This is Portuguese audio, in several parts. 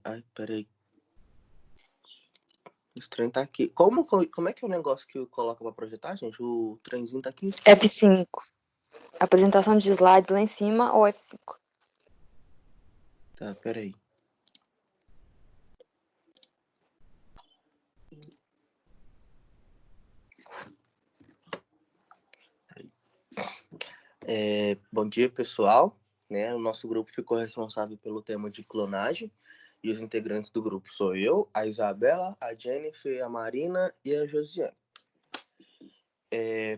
Ai, peraí. Esse trem tá aqui. Como é que é o negócio que coloca pra projetar, gente? O trenzinho tá aqui em cima. F5. Apresentação de slides lá em cima ou F5? Tá, peraí. Bom dia, pessoal. O nosso grupo ficou responsável pelo tema de clonagem. E os integrantes do grupo sou eu, a Isabela, a Jennifer, a Marina e a Josiane.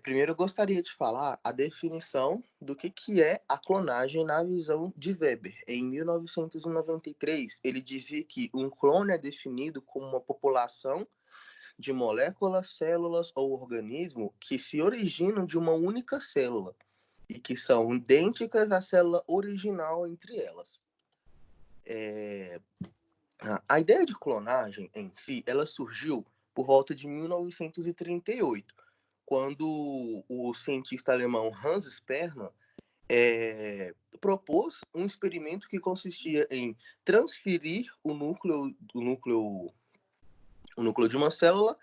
Primeiro eu gostaria de falar a definição do que é a clonagem na visão de Weber. Em 1993, ele dizia que um clone é definido como uma população de moléculas, células ou organismo que se originam de uma única célula e que são idênticas à célula original entre elas. A ideia de clonagem em si, ela surgiu por volta de 1938, quando o cientista alemão Hans Sperman propôs um experimento que consistia em transferir o núcleo de uma célula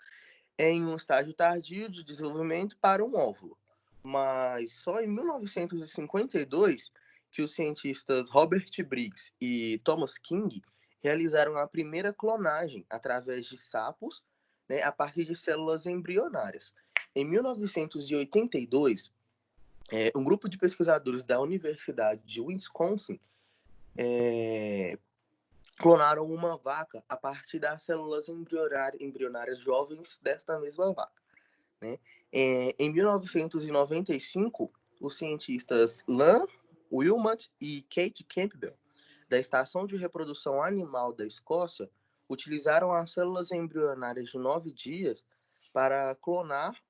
em um estágio tardio de desenvolvimento para um óvulo. Mas só em 1952 que os cientistas Robert Briggs e Thomas King realizaram a primeira clonagem através de sapos, a partir de células embrionárias. Em 1982, um grupo de pesquisadores da Universidade de Wisconsin clonaram uma vaca a partir das células embrionárias jovens desta mesma vaca. Em 1995, os cientistas Lan Wilmot e Kate Campbell, da Estação de Reprodução Animal da Escócia, utilizaram as células embrionárias de 9 dias para clonar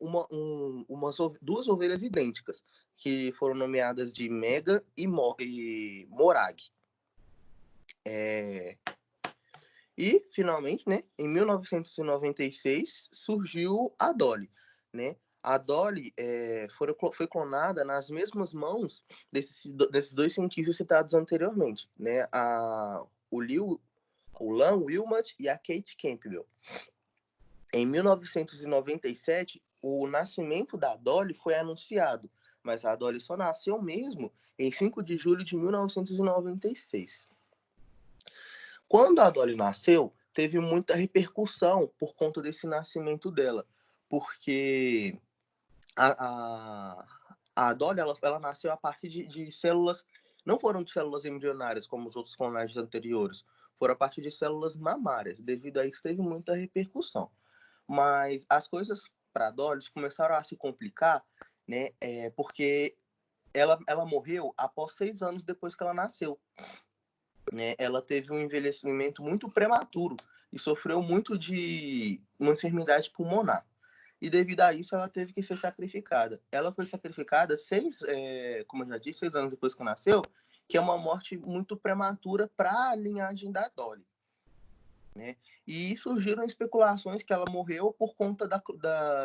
duas ovelhas idênticas, que foram nomeadas de Mega e Morag. E, finalmente, em 1996, surgiu a Dolly. A Dolly foi clonada nas mesmas mãos desses dois cientistas citados anteriormente, o Lan Wilmot e a Kate Campbell. Em 1997, o nascimento da Dolly foi anunciado, mas a Dolly só nasceu mesmo em 5 de julho de 1996. Quando a Dolly nasceu, teve muita repercussão por conta desse nascimento dela, porque a Dolly ela nasceu a partir de células, não foram de células embrionárias como os outros clonagens anteriores, foram a partir de células mamárias. Devido a isso, teve muita repercussão. Mas as coisas para a Dolly começaram a se complicar, porque ela morreu após 6 anos depois que ela nasceu. Ela teve um envelhecimento muito prematuro e sofreu muito de uma enfermidade pulmonar. E devido a isso, ela teve que ser sacrificada. Ela foi sacrificada como eu já disse, 6 anos depois que nasceu, que é uma morte muito prematura para a linhagem da Dolly. E surgiram especulações que ela morreu por conta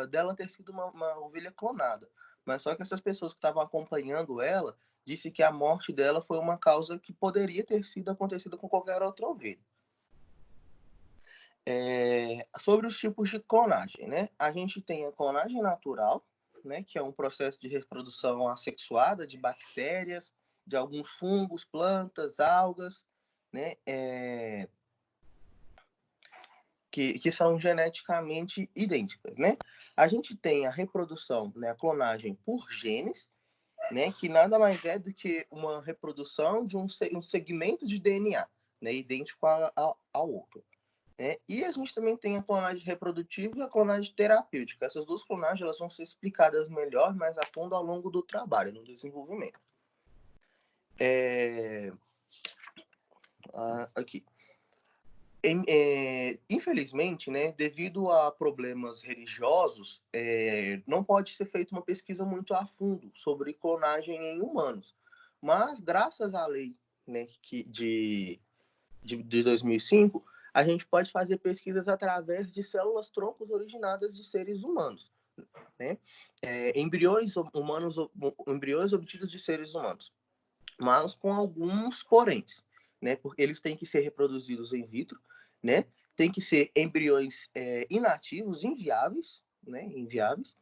dela ter sido uma ovelha clonada. Mas só que essas pessoas que estavam acompanhando ela disse que a morte dela foi uma causa que poderia ter acontecido com qualquer outra ovelha. Sobre os tipos de clonagem, a gente tem a clonagem natural, que é um processo de reprodução assexuada de bactérias, de alguns fungos, plantas, algas, que são geneticamente idênticas, A gente tem a reprodução, a clonagem por genes, que nada mais é do que uma reprodução de um segmento de DNA, idêntico ao outro. E a gente também tem a clonagem reprodutiva e a clonagem terapêutica. Essas duas clonagens elas vão ser explicadas melhor, mais a fundo ao longo do trabalho, no desenvolvimento. Aqui. Infelizmente, devido a problemas religiosos, não pode ser feita uma pesquisa muito a fundo sobre clonagem em humanos. Mas, graças à lei de 2005, a gente pode fazer pesquisas através de células-troncos originadas de seres humanos. Embriões obtidos de seres humanos, mas com alguns poréns. né? Porque eles têm que ser reproduzidos in vitro, né? Tem que ser embriões inativos, inviáveis, né? Inviáveis.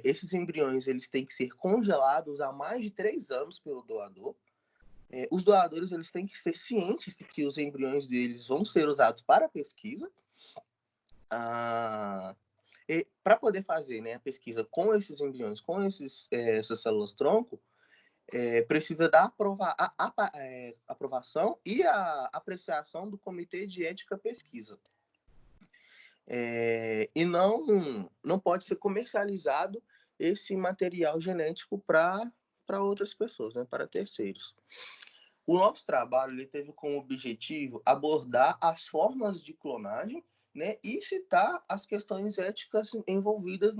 Esses embriões eles têm que ser congelados há mais de 3 anos pelo doador. Os doadores eles têm que ser cientes de que os embriões deles vão ser usados para pesquisa. Para poder fazer, né, a pesquisa com esses embriões, com essas células-tronco, precisa da aprovação e a apreciação do Comitê de Ética Pesquisa. E não pode ser comercializado esse material genético para outras pessoas, né, para terceiros. O nosso trabalho ele teve como objetivo abordar as formas de clonagem, né, e citar as questões éticas envolvidas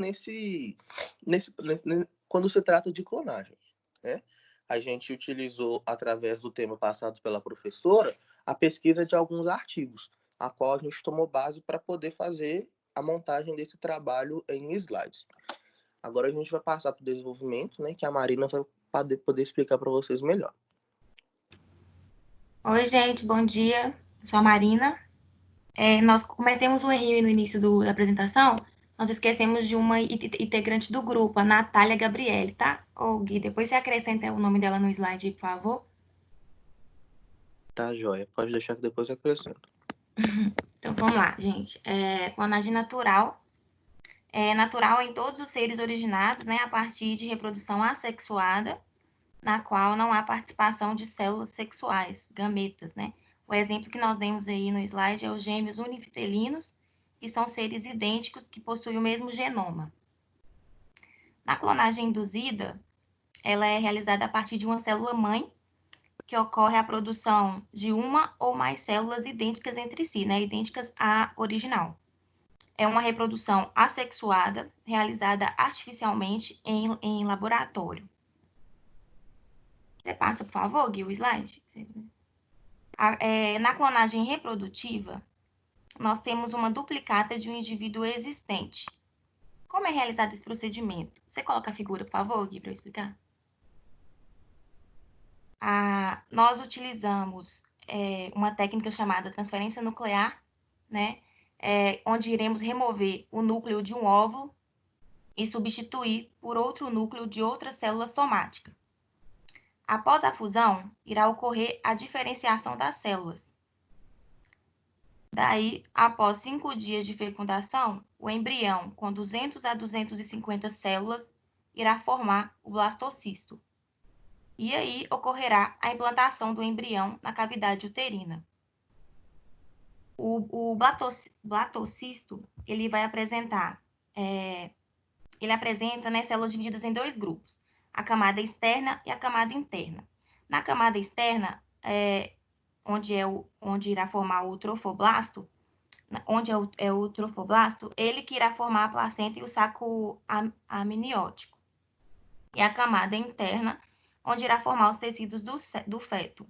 quando se trata de clonagem, né? A gente utilizou, através do tema passado pela professora, a pesquisa de alguns artigos, a qual a gente tomou base para poder fazer a montagem desse trabalho em slides. Agora a gente vai passar para o desenvolvimento, né, que a Marina vai poder explicar para vocês melhor. Oi, gente, bom dia. Eu sou a Marina. Nós cometemos um erro no início da apresentação. Nós esquecemos de uma integrante do grupo, a Natália Gabriele, tá? Ô, Gui, depois você acrescenta o nome dela no slide, por favor. Tá, joia. Pode deixar que depois eu acrescento. Então, vamos lá, gente. Clonagem natural. É natural em todos os seres originados, né, a partir de reprodução assexuada, na qual não há participação de células sexuais, gametas, né? O exemplo que nós demos aí no slide é os gêmeos univitelinos, que são seres idênticos que possuem o mesmo genoma. Na clonagem induzida, ela é realizada a partir de uma célula-mãe, que ocorre a produção de uma ou mais células idênticas entre si, né? Idênticas à original. É uma reprodução assexuada, realizada artificialmente em laboratório. Você passa, por favor, Gui, o slide? Na clonagem reprodutiva, nós temos uma duplicata de um indivíduo existente. Como é realizado esse procedimento? Você coloca a figura, por favor, Gui, para eu explicar? Nós utilizamos uma técnica chamada transferência nuclear, né? Onde iremos remover o núcleo de um óvulo e substituir por outro núcleo de outra célula somática. Após a fusão, irá ocorrer a diferenciação das células. Daí, após 5 dias de fecundação, o embrião, com 200 a 250 células, irá formar o blastocisto. E aí ocorrerá a implantação do embrião na cavidade uterina. O blastocisto, ele vai apresentar, né, células divididas em 2 grupos, a camada externa e a camada interna. Na camada externa, onde irá formar o trofoblasto, o trofoblasto, ele que irá formar a placenta e o saco amniótico. E a camada interna, onde irá formar os tecidos do feto.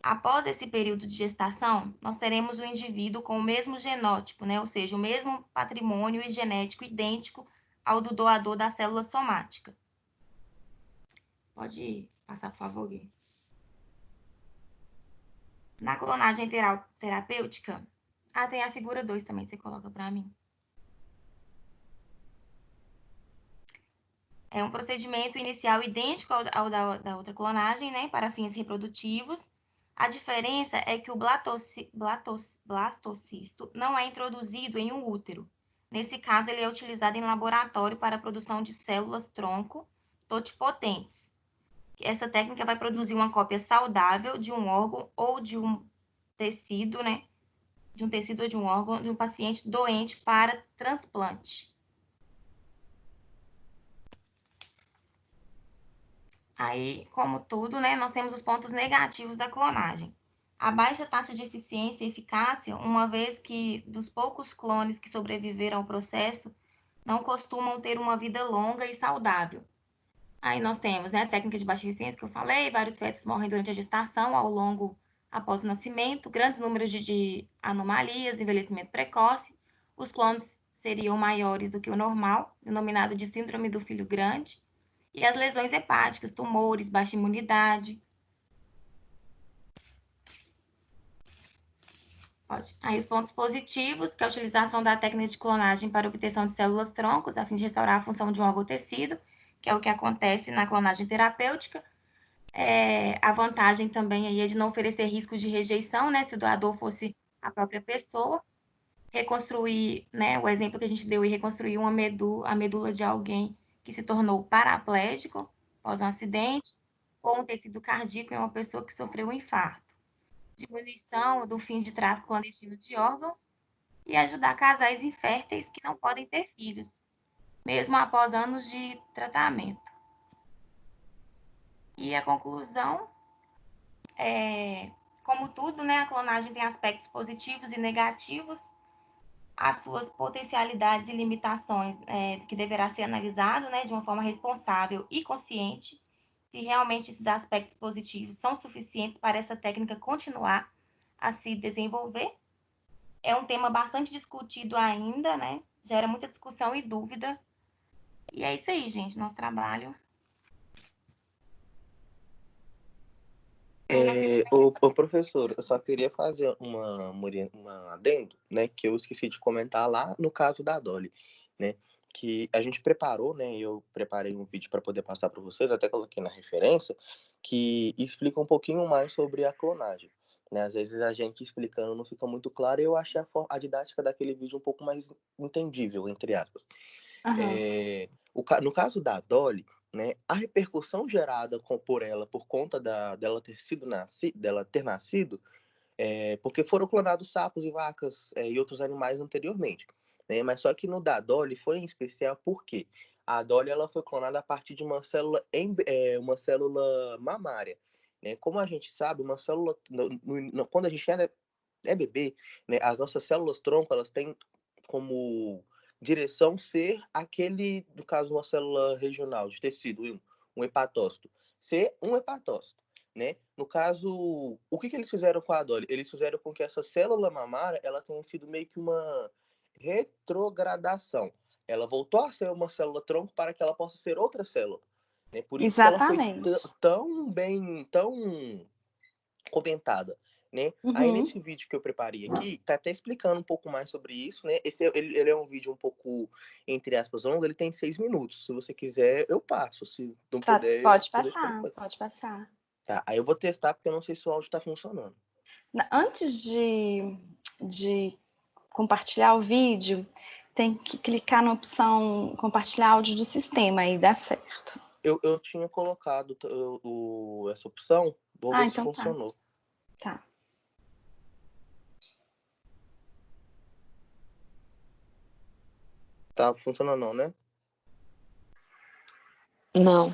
Após esse período de gestação, nós teremos o indivíduo com o mesmo genótipo, né? Ou seja, o mesmo patrimônio genético idêntico ao do doador da célula somática. Pode passar, por favor, Gui. Na clonagem terapêutica, tem a figura 2 também, você coloca para mim. É um procedimento inicial idêntico ao da outra clonagem, né, para fins reprodutivos. A diferença é que o blastocisto não é introduzido em um útero. Nesse caso, ele é utilizado em laboratório para a produção de células-tronco totipotentes. Essa técnica vai produzir uma cópia saudável de um órgão ou de um tecido, né, de um tecido ou de um órgão de um paciente doente para transplante. Aí, como tudo, né, nós temos os pontos negativos da clonagem. A baixa taxa de eficiência e eficácia, uma vez que dos poucos clones que sobreviveram ao processo, não costumam ter uma vida longa e saudável. Aí nós temos, né, a técnica de baixa eficiência que eu falei, vários fetos morrem durante a gestação, após o nascimento, grandes números de anomalias, envelhecimento precoce. Os clones seriam maiores do que o normal, denominado de síndrome do filho grande. E as lesões hepáticas, tumores, baixa imunidade. Pode. Aí os pontos positivos, que é a utilização da técnica de clonagem para obtenção de células troncos, a fim de restaurar a função de um órgão ou tecido, que é o que acontece na clonagem terapêutica. A vantagem também aí é de não oferecer risco de rejeição, né? Se o doador fosse a própria pessoa. Reconstruir, né? O exemplo que a gente deu, e reconstruir a medula de alguém que se tornou paraplégico após um acidente, ou um tecido cardíaco em uma pessoa que sofreu um infarto. Diminuição do fim de tráfico clandestino de órgãos e ajudar casais inférteis que não podem ter filhos, mesmo após anos de tratamento. E a conclusão como tudo, né, a clonagem tem aspectos positivos e negativos, as suas potencialidades e limitações que deverá ser analisado, né, de uma forma responsável e consciente, se realmente esses aspectos positivos são suficientes para essa técnica continuar a se desenvolver. É um tema bastante discutido ainda, né? Gera muita discussão e dúvida. E é isso aí, gente, nosso trabalho. O professor, eu só queria fazer uma adendo, né, que eu esqueci de comentar lá no caso da Dolly, né, que a gente preparou, né, eu preparei um vídeo para poder passar para vocês, até coloquei na referência, que explica um pouquinho mais sobre a clonagem, né, às vezes a gente explicando não fica muito claro, e eu achei a didática daquele vídeo um pouco mais entendível, entre aspas. No caso da Dolly, né, a repercussão gerada por ela por conta dela ter nascido, porque foram clonados sapos e vacas e outros animais anteriormente, né, mas só que no da Dolly foi em especial porque a Dolly ela foi clonada a partir de uma célula mamária, né? Como a gente sabe, uma célula quando a gente é bebê, né, as nossas células tronco elas têm como direção ser aquele, no caso, uma célula regional de tecido, um hepatócito, ser um hepatócito, né? No caso, o que eles fizeram com a Dolly? Eles fizeram com que essa célula mamária, ela tenha sido meio que uma retrogradação. Ela voltou a ser uma célula tronco para que ela possa ser outra célula, né? Por isso que ela foi tão comentada, né? Aí nesse vídeo que eu preparei aqui, tá até explicando um pouco mais sobre isso, né? Ele é um vídeo um pouco, entre aspas, longo, ele tem 6 minutos. Se você quiser, eu passo. Se não puder, pode passar. Tá, aí eu vou testar, porque eu não sei se o áudio tá funcionando. Antes de compartilhar o vídeo, tem que clicar na opção compartilhar áudio do sistema, aí dá certo. Eu tinha colocado essa opção, vou ver se funcionou. Tá. Tá funcionando não, né? Não.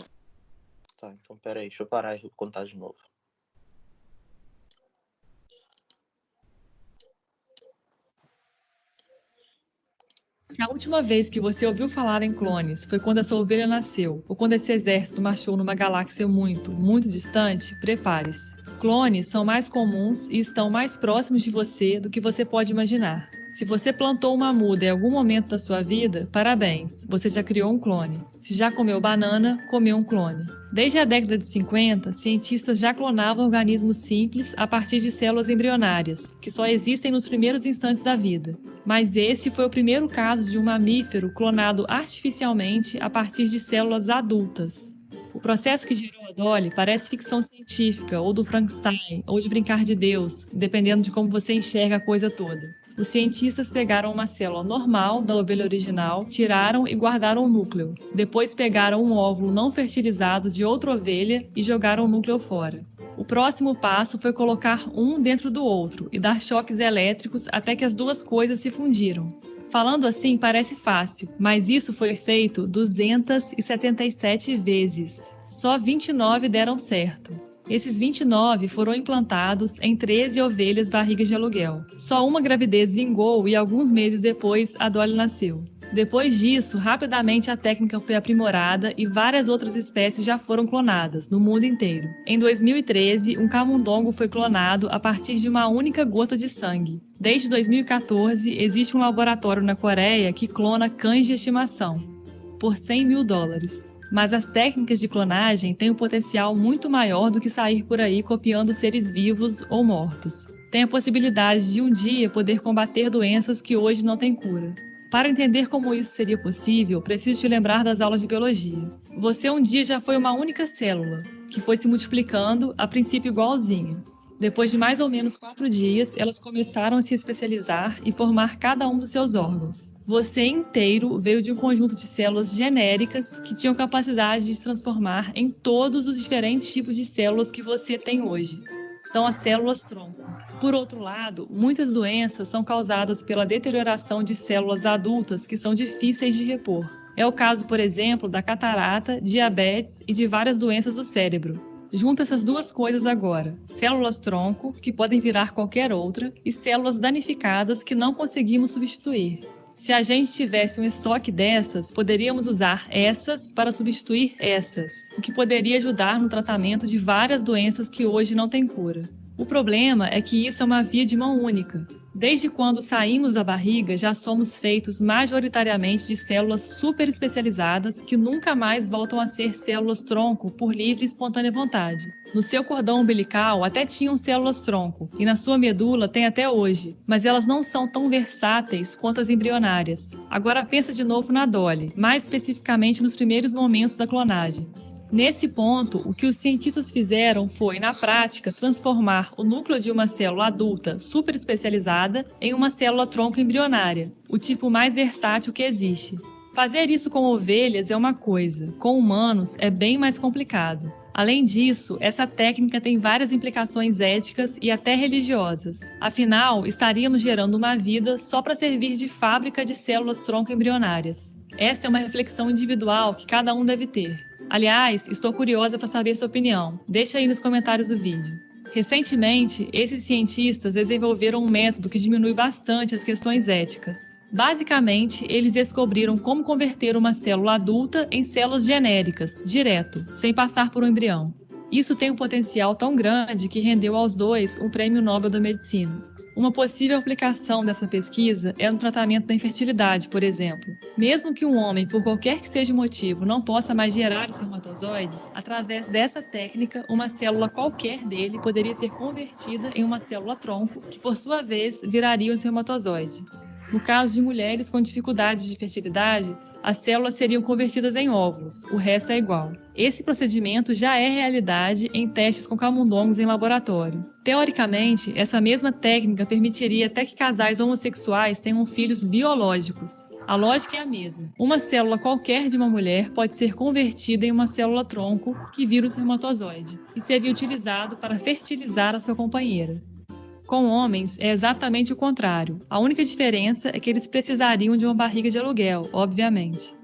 Tá, então peraí, deixa eu parar e contar de novo. Se a última vez que você ouviu falar em clones foi quando a sua ovelha nasceu, ou quando esse exército marchou numa galáxia muito, muito distante, prepare-se. Clones são mais comuns e estão mais próximos de você do que você pode imaginar. Se você plantou uma muda em algum momento da sua vida, parabéns, você já criou um clone. Se já comeu banana, comeu um clone. Desde a década de 50, cientistas já clonavam organismos simples a partir de células embrionárias, que só existem nos primeiros instantes da vida. Mas esse foi o primeiro caso de um mamífero clonado artificialmente a partir de células adultas. O processo que gerou a Dolly parece ficção científica, ou do Frankenstein, ou de brincar de Deus, dependendo de como você enxerga a coisa toda. Os cientistas pegaram uma célula normal da ovelha original, tiraram e guardaram o núcleo. Depois pegaram um óvulo não fertilizado de outra ovelha e jogaram o núcleo fora. O próximo passo foi colocar um dentro do outro e dar choques elétricos até que as duas coisas se fundiram. Falando assim parece fácil, mas isso foi feito 277 vezes. Só 29 deram certo. Esses 29 foram implantados em 13 ovelhas barrigas de aluguel. Só uma gravidez vingou e alguns meses depois a Dolly nasceu. Depois disso, rapidamente a técnica foi aprimorada e várias outras espécies já foram clonadas, no mundo inteiro. Em 2013, um camundongo foi clonado a partir de uma única gota de sangue. Desde 2014, existe um laboratório na Coreia que clona cães de estimação, por $100 mil. Mas as técnicas de clonagem têm um potencial muito maior do que sair por aí copiando seres vivos ou mortos. tem a possibilidade de um dia poder combater doenças que hoje não têm cura. Para entender como isso seria possível, preciso te lembrar das aulas de biologia. Você um dia já foi uma única célula, que foi se multiplicando, a princípio igualzinha. Depois de mais ou menos 4 dias, elas começaram a se especializar e formar cada um dos seus órgãos. Você inteiro veio de um conjunto de células genéricas que tinham capacidade de se transformar em todos os diferentes tipos de células que você tem hoje. São as células-tronco. Por outro lado, muitas doenças são causadas pela deterioração de células adultas que são difíceis de repor. É o caso, por exemplo, da catarata, diabetes e de várias doenças do cérebro. Junta essas duas coisas agora, células-tronco, que podem virar qualquer outra, e células danificadas que não conseguimos substituir. Se a gente tivesse um estoque dessas, poderíamos usar essas para substituir essas, o que poderia ajudar no tratamento de várias doenças que hoje não têm cura. O problema é que isso é uma via de mão única. Desde quando saímos da barriga, já somos feitos majoritariamente de células super especializadas que nunca mais voltam a ser células-tronco por livre e espontânea vontade. No seu cordão umbilical até tinham células-tronco, e na sua medula tem até hoje, mas elas não são tão versáteis quanto as embrionárias. Agora pensa de novo na Dolly, mais especificamente nos primeiros momentos da clonagem. Nesse ponto, o que os cientistas fizeram foi, na prática, transformar o núcleo de uma célula adulta super especializada em uma célula-tronco embrionária, o tipo mais versátil que existe. Fazer isso com ovelhas é uma coisa, com humanos é bem mais complicado. Além disso, essa técnica tem várias implicações éticas e até religiosas. Afinal, estaríamos gerando uma vida só para servir de fábrica de células-tronco embrionárias. Essa é uma reflexão individual que cada um deve ter. Aliás, estou curiosa para saber sua opinião. Deixa aí nos comentários do vídeo. Recentemente, esses cientistas desenvolveram um método que diminui bastante as questões éticas. Basicamente, eles descobriram como converter uma célula adulta em células genéricas, direto, sem passar por um embrião. Isso tem um potencial tão grande que rendeu aos dois um prêmio Nobel da Medicina. Uma possível aplicação dessa pesquisa é no tratamento da infertilidade, por exemplo. Mesmo que um homem, por qualquer que seja o motivo, não possa mais gerar os espermatozoides, através dessa técnica, uma célula qualquer dele poderia ser convertida em uma célula-tronco, que por sua vez viraria um espermatozoide. No caso de mulheres com dificuldades de fertilidade, as células seriam convertidas em óvulos, o resto é igual. Esse procedimento já é realidade em testes com camundongos em laboratório. Teoricamente, essa mesma técnica permitiria até que casais homossexuais tenham filhos biológicos. A lógica é a mesma. Uma célula qualquer de uma mulher pode ser convertida em uma célula-tronco que vira o espermatozoide e seria utilizado para fertilizar a sua companheira. Com homens, é exatamente o contrário. A única diferença é que eles precisariam de uma barriga de aluguel, obviamente.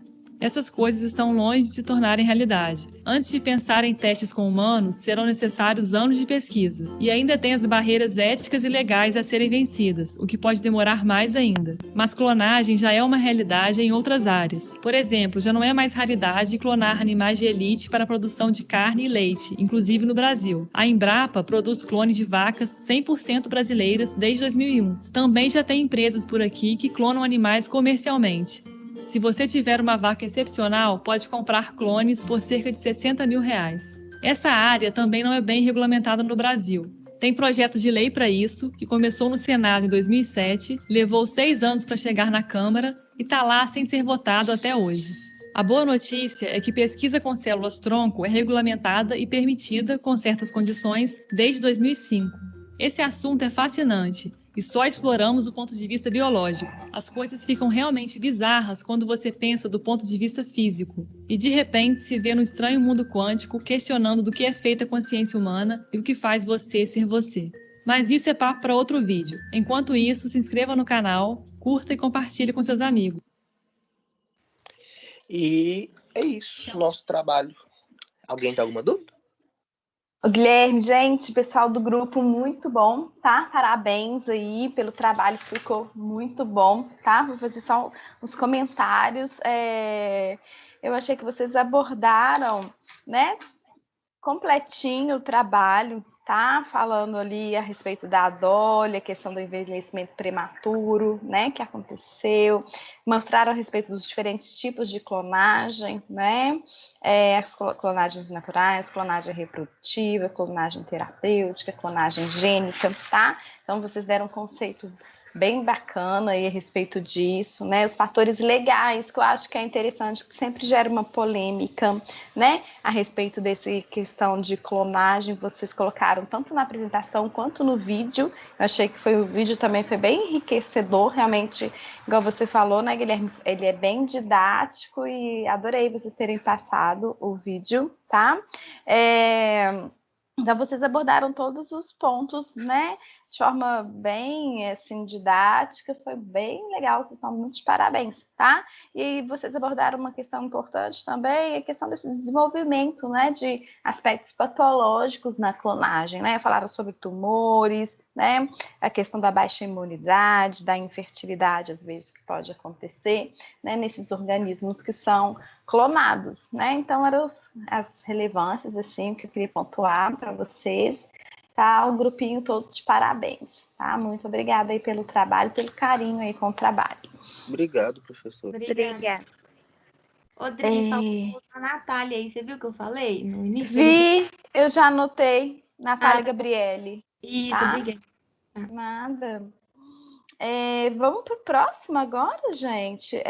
Essas coisas estão longe de se tornarem realidade. Antes de pensar em testes com humanos, serão necessários anos de pesquisa. E ainda tem as barreiras éticas e legais a serem vencidas, o que pode demorar mais ainda. Mas clonagem já é uma realidade em outras áreas. Por exemplo, já não é mais raridade clonar animais de elite para a produção de carne e leite, inclusive no Brasil. A Embrapa produz clones de vacas 100% brasileiras desde 2001. Também já tem empresas por aqui que clonam animais comercialmente. Se você tiver uma vaca excepcional, pode comprar clones por cerca de R$60 mil. Essa área também não é bem regulamentada no Brasil. Tem projeto de lei para isso, que começou no Senado em 2007, levou 6 anos para chegar na Câmara e está lá sem ser votado até hoje. A boa notícia é que pesquisa com células-tronco é regulamentada e permitida, com certas condições, desde 2005. Esse assunto é fascinante e só exploramos o ponto de vista biológico. As coisas ficam realmente bizarras quando você pensa do ponto de vista físico e de repente se vê no estranho mundo quântico questionando do que é feita a consciência humana e o que faz você ser você. Mas isso é papo para outro vídeo. Enquanto isso, se inscreva no canal, curta e compartilhe com seus amigos. E é isso, nosso trabalho. Alguém tem alguma dúvida? O Guilherme, gente, pessoal do grupo, muito bom, tá? Parabéns aí pelo trabalho, ficou muito bom, tá? Vou fazer só uns comentários. Eu achei que vocês abordaram, né, completinho o trabalho, tá? Falando ali a respeito da Dolly, a questão do envelhecimento prematuro, né, que aconteceu. Mostraram a respeito dos diferentes tipos de clonagem, né? As clonagens naturais, clonagem reprodutiva, clonagem terapêutica, clonagem gênica, tá? Então, vocês deram um conceito bem bacana aí a respeito disso, né? Os fatores legais, que eu acho que é interessante, que sempre gera uma polêmica, né? A respeito dessa questão de clonagem, vocês colocaram tanto na apresentação quanto no vídeo. Eu achei que o vídeo também foi bem enriquecedor, realmente, igual você falou, né, Guilherme? Ele é bem didático e adorei vocês terem passado o vídeo, tá? Então, vocês abordaram todos os pontos, né, de forma bem, assim, didática, foi bem legal, vocês estão muito de parabéns, tá? E vocês abordaram uma questão importante também, a questão desse desenvolvimento, né, de aspectos patológicos na clonagem, né? Falaram sobre tumores, né, a questão da baixa imunidade, da infertilidade, às vezes, que pode acontecer, né, nesses organismos que são clonados, né? Então, eram as relevâncias, assim, que eu queria pontuar para vocês, tá? O grupinho todo de parabéns, tá? Muito obrigada aí pelo trabalho, pelo carinho aí com o trabalho. Obrigado, professor. Obrigada. Rodrigo, falou a Natália aí, você viu o que eu falei no início? Vi, eu já anotei, Natália Gabriele. Isso, tá? obrigada. Nada. Vamos para o próximo agora, gente.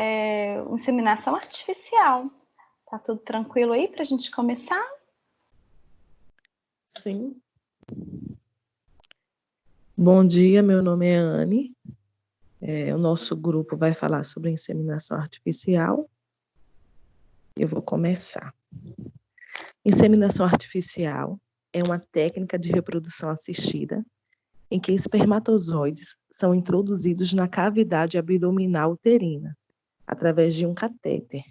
Inseminação artificial. Tá tudo tranquilo aí para a gente começar? Sim. Bom dia, meu nome é Anne. O nosso grupo vai falar sobre inseminação artificial. Eu vou começar. Inseminação artificial é uma técnica de reprodução assistida em que espermatozoides são introduzidos na cavidade abdominal uterina, através de um catéter.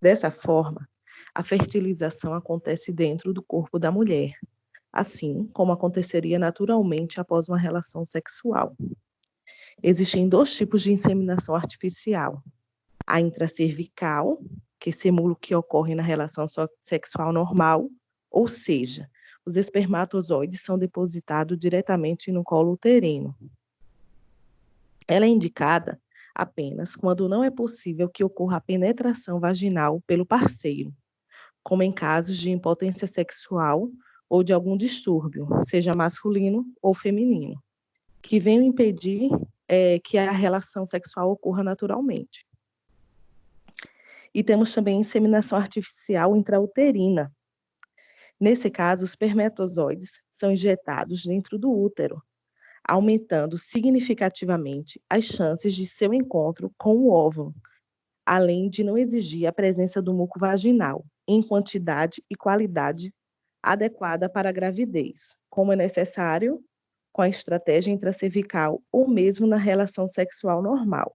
Dessa forma, a fertilização acontece dentro do corpo da mulher, assim como aconteceria naturalmente após uma relação sexual. Existem 2 tipos de inseminação artificial. A intracervical, que simula o que ocorre na relação sexual normal, ou seja, os espermatozoides são depositados diretamente no colo uterino. Ela é indicada apenas quando não é possível que ocorra a penetração vaginal pelo parceiro, como em casos de impotência sexual ou de algum distúrbio, seja masculino ou feminino, que venham impedir que a relação sexual ocorra naturalmente. E temos também inseminação artificial intrauterina. Nesse caso, os espermatozoides são injetados dentro do útero, aumentando significativamente as chances de seu encontro com o óvulo, além de não exigir a presença do muco vaginal em quantidade e qualidade adequada para a gravidez, como é necessário com a estratégia intracervical ou mesmo na relação sexual normal.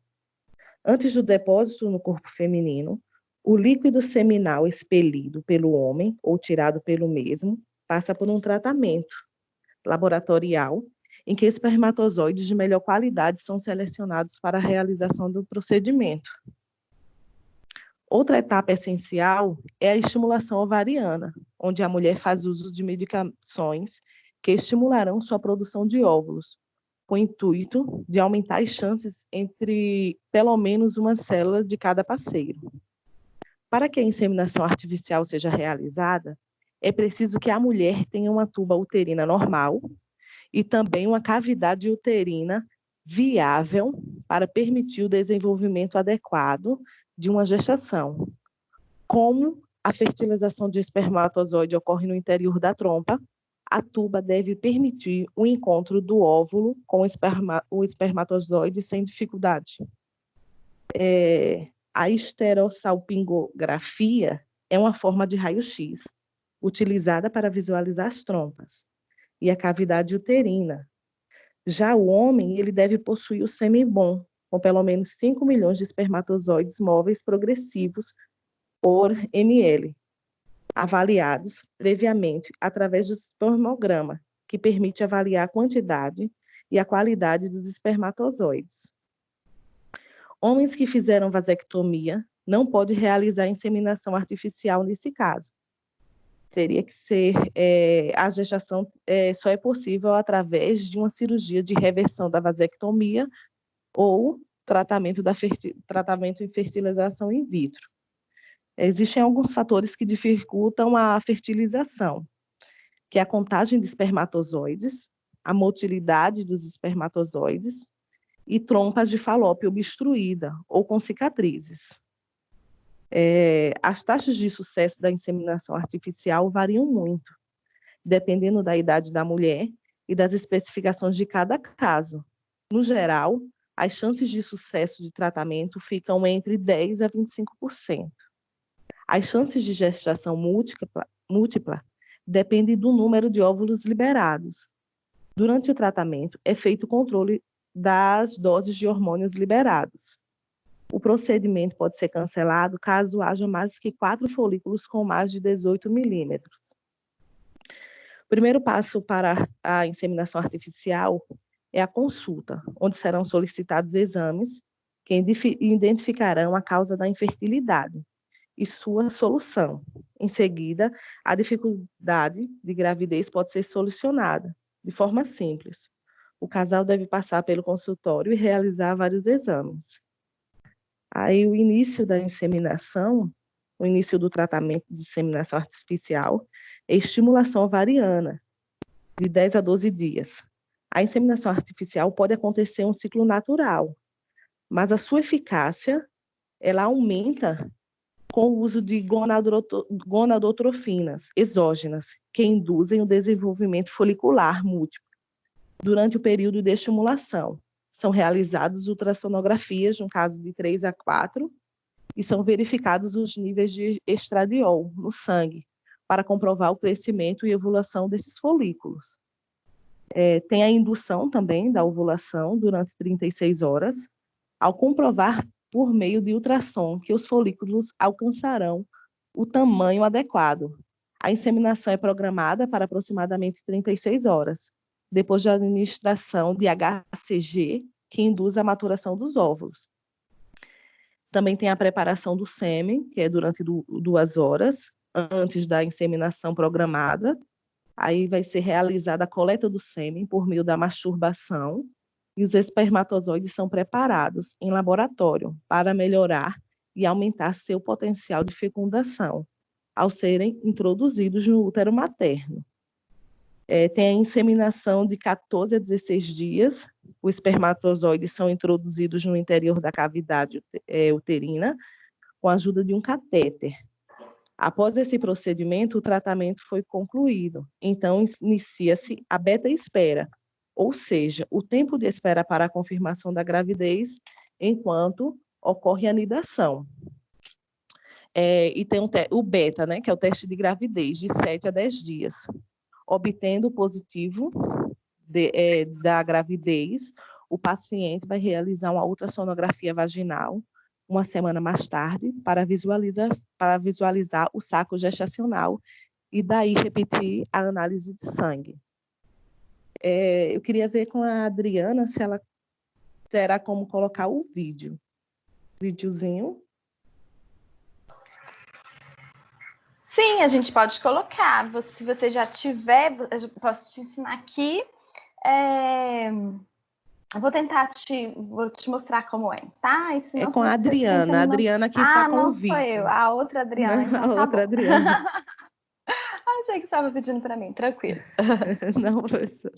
Antes do depósito no corpo feminino, o líquido seminal expelido pelo homem ou tirado pelo mesmo passa por um tratamento laboratorial em que espermatozoides de melhor qualidade são selecionados para a realização do procedimento. Outra etapa essencial é a estimulação ovariana, onde a mulher faz uso de medicações que estimularão sua produção de óvulos, com o intuito de aumentar as chances entre pelo menos uma célula de cada parceiro. Para que a inseminação artificial seja realizada, é preciso que a mulher tenha uma tuba uterina normal e também uma cavidade uterina viável para permitir o desenvolvimento adequado de uma gestação. Como a fertilização de espermatozoide ocorre no interior da trompa, a tuba deve permitir o encontro do óvulo com o espermatozoide sem dificuldade. A esterossalpingografia é uma forma de raio-x utilizada para visualizar as trompas e a cavidade uterina. Já o homem, ele deve possuir o sêmen bom, com pelo menos 5 milhões de espermatozoides móveis progressivos por ml, avaliados previamente através do espermograma, que permite avaliar a quantidade e a qualidade dos espermatozoides. Homens que fizeram vasectomia não podem realizar inseminação artificial nesse caso. teria que ser, a gestação só é possível através de uma cirurgia de reversão da vasectomia ou tratamento em fertilização in vitro. Existem alguns fatores que dificultam a fertilização, que é a contagem de espermatozoides, a motilidade dos espermatozoides e trompas de falópio obstruída ou com cicatrizes. As taxas de sucesso da inseminação artificial variam muito, dependendo da idade da mulher e das especificações de cada caso. No geral, as chances de sucesso de tratamento ficam entre 10% a 25%. As chances de gestação múltipla dependem do número de óvulos liberados. Durante o tratamento, é feito o controle das doses de hormônios liberados. O procedimento pode ser cancelado caso haja mais que 4 folículos com mais de 18 milímetros. O primeiro passo para a inseminação artificial é a consulta, onde serão solicitados exames que identificarão a causa da infertilidade e sua solução. Em seguida, a dificuldade de gravidez pode ser solucionada de forma simples. O casal deve passar pelo consultório e realizar vários exames. Aí, o início da inseminação, o início do tratamento de inseminação artificial é estimulação ovariana, de 10 a 12 dias. A inseminação artificial pode acontecer em um ciclo natural, mas a sua eficácia, ela aumenta com o uso de gonadotrofinas exógenas, que induzem o desenvolvimento folicular múltiplo durante o período de estimulação. São realizadas ultrassonografias, no caso de 3 a 4, e são verificados os níveis de estradiol no sangue, para comprovar o crescimento e ovulação desses folículos. Tem a indução também da ovulação durante 36 horas, ao comprovar por meio de ultrassom que os folículos alcançarão o tamanho adequado. A inseminação é programada para aproximadamente 36 horas, depois da administração de HCG, que induz a maturação dos óvulos. Também tem a preparação do sêmen, que é durante 2 horas, antes da inseminação programada. Aí vai ser realizada a coleta do sêmen por meio da masturbação, e os espermatozoides são preparados em laboratório para melhorar e aumentar seu potencial de fecundação, ao serem introduzidos no útero materno. Tem a inseminação de 14 a 16 dias, os espermatozoides são introduzidos no interior da cavidade uterina com a ajuda de um catéter. Após esse procedimento, o tratamento foi concluído, então inicia-se a beta-espera, ou seja, o tempo de espera para a confirmação da gravidez enquanto ocorre a anidação. E tem o beta, né, que é o teste de gravidez, de 7 a 10 dias. Obtendo o positivo da gravidez, o paciente vai realizar uma ultrassonografia vaginal uma semana mais tarde para visualizar o saco gestacional e daí repetir a análise de sangue. Eu queria ver com a Adriana se ela terá como colocar o videozinho. Sim, a gente pode colocar. Se você já tiver, eu posso te ensinar aqui. Eu vou te mostrar como é, tá? É com a Adriana. A Adriana que está com o vídeo. Não sou eu, a outra Adriana. Não, então a outra Adriana. Achei que estava pedindo para mim, tranquilo. Não, professora.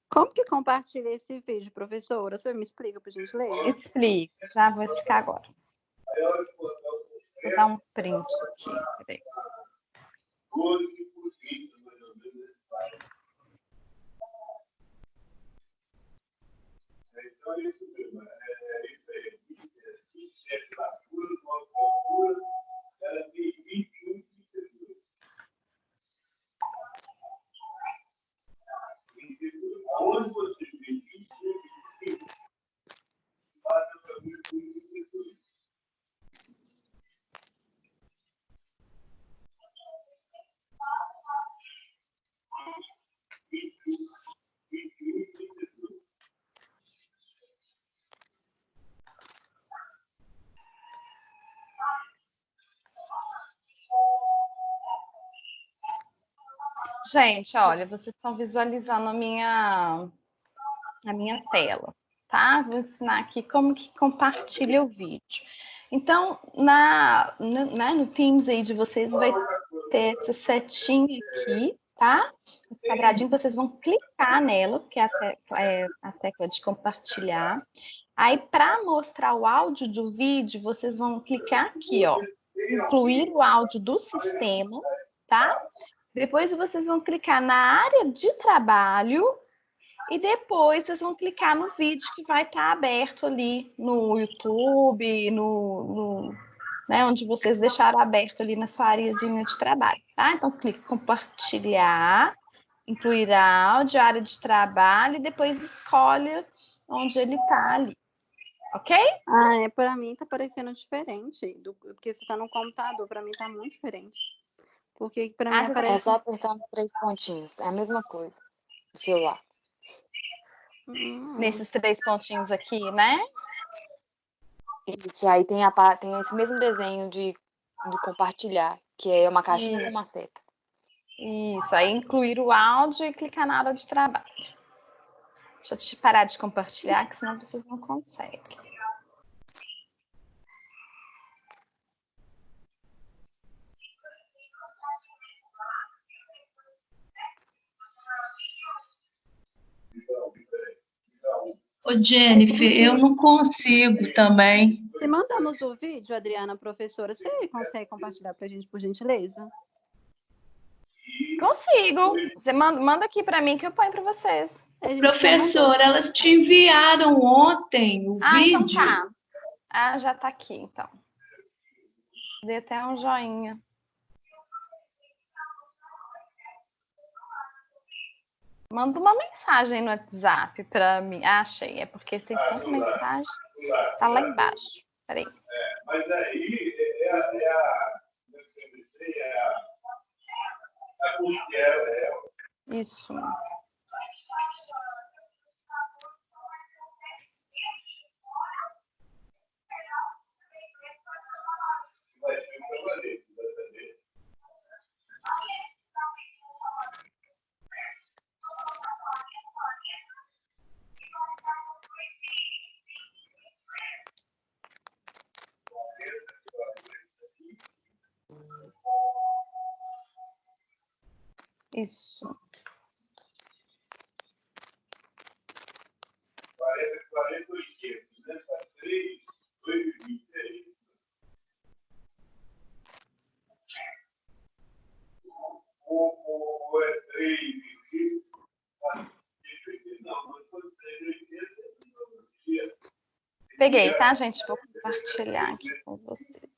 Como que compartilha esse vídeo, professora? Você me explica, por gentileza? Explico, já vou explicar agora. Vou dar um print aqui, peraí. Gente, olha, vocês estão visualizando a minha tela, tá? Vou ensinar aqui como que compartilha o vídeo. Então, no Teams aí de vocês vai ter essa setinha aqui, tá? Esse quadradinho, vocês vão clicar nela, que é a tecla de compartilhar. Aí, para mostrar o áudio do vídeo, vocês vão clicar aqui, ó, incluir o áudio do sistema, tá? Depois vocês vão clicar na área de trabalho e depois vocês vão clicar no vídeo que vai estar aberto ali no YouTube, né, onde vocês deixaram aberto ali na sua areazinha de trabalho, tá? Então, clique em compartilhar, incluir áudio, área de trabalho e depois escolhe onde ele está ali, ok? Para mim tá parecendo diferente, porque você tá no computador, para mim tá muito diferente. Porque para mim aparece... É só apertar nos 3 pontinhos, é a mesma coisa no celular. Nesses 3 pontinhos aqui, né? Isso, aí tem esse mesmo desenho de compartilhar, que é uma caixinha com uma seta. Isso, aí incluir o áudio e clicar na área de trabalho. Deixa eu te parar de compartilhar, que senão vocês não conseguem. Ô, Jennifer, eu não consigo também. Se mandamos o vídeo, Adriana, professora, você consegue compartilhar para a gente, por gentileza? Consigo. Você manda aqui para mim que eu ponho para vocês. Professora, elas te enviaram ontem o vídeo. Então tá. Já tá aqui, então. Dei até um joinha. Manda uma mensagem no WhatsApp para mim. Achei, é porque tem tanta mensagem. Tá lá embaixo. Peraí. Mas aí Isso. Isso. 40, 80, 203, 223. Ou é 3, 20, não, foi 3, 80. Peguei, tá, gente? Vou compartilhar aqui com vocês.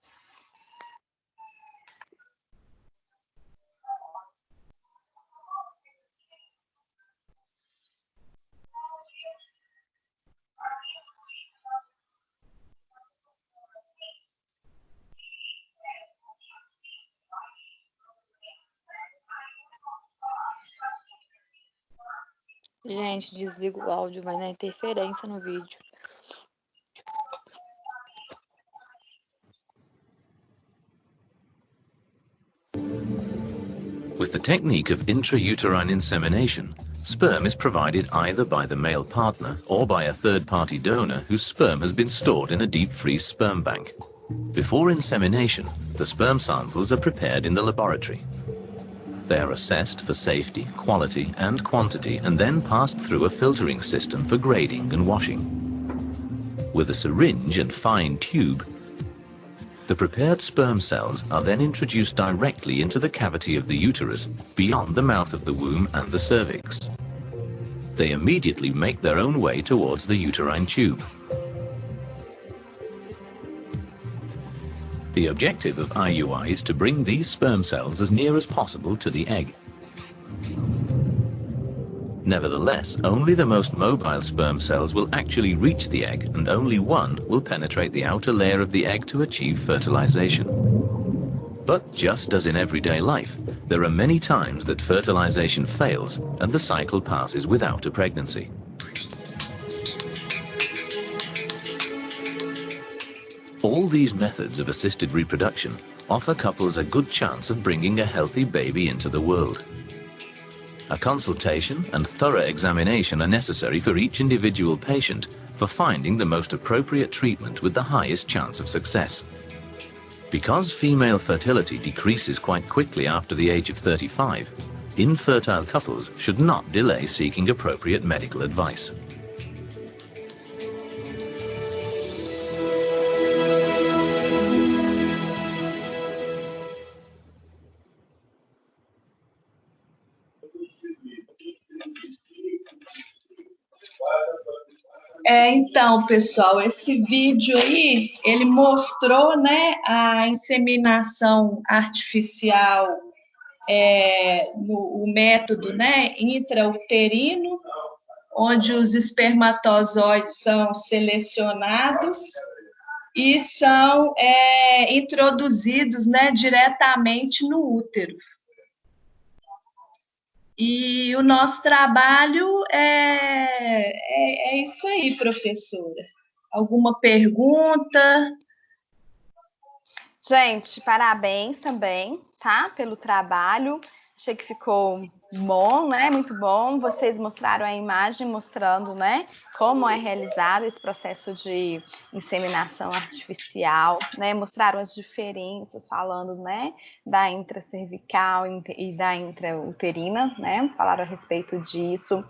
Gente, desliga o áudio, vai dar interferência no vídeo. With the technique of intrauterine insemination, sperm is provided either by the male partner or by a third-party donor whose sperm has been stored in a deep-freeze sperm bank. Before insemination, the sperm samples are prepared in the laboratory. They are assessed for safety, quality, and quantity, and then passed through a filtering system for grading and washing. With a syringe and fine tube, the prepared sperm cells are then introduced directly into the cavity of the uterus, beyond the mouth of the womb and the cervix. They immediately make their own way towards the uterine tube. The objective of IUI is to bring these sperm cells as near as possible to the egg. Nevertheless, only the most mobile sperm cells will actually reach the egg, and only one will penetrate the outer layer of the egg to achieve fertilization. But just as in everyday life, there are many times that fertilization fails and the cycle passes without a pregnancy. All these methods of assisted reproduction offer couples a good chance of bringing a healthy baby into the world. A consultation and thorough examination are necessary for each individual patient for finding the most appropriate treatment with the highest chance of success. Because female fertility decreases quite quickly after the age of 35, infertile couples should not delay seeking appropriate medical advice. Então, pessoal, esse vídeo aí, ele mostrou, né, a inseminação artificial, o método, né, intrauterino, onde os espermatozoides são selecionados e são introduzidos, né, diretamente no útero. E o nosso trabalho é isso aí, professora. Alguma pergunta? Gente, parabéns também, tá? Pelo trabalho. Achei que ficou bom, né? Muito bom. Vocês mostraram a imagem mostrando, né, como é realizado esse processo de inseminação artificial, né? Mostraram as diferenças, falando, né, da intracervical e da intrauterina, né? Falaram a respeito disso.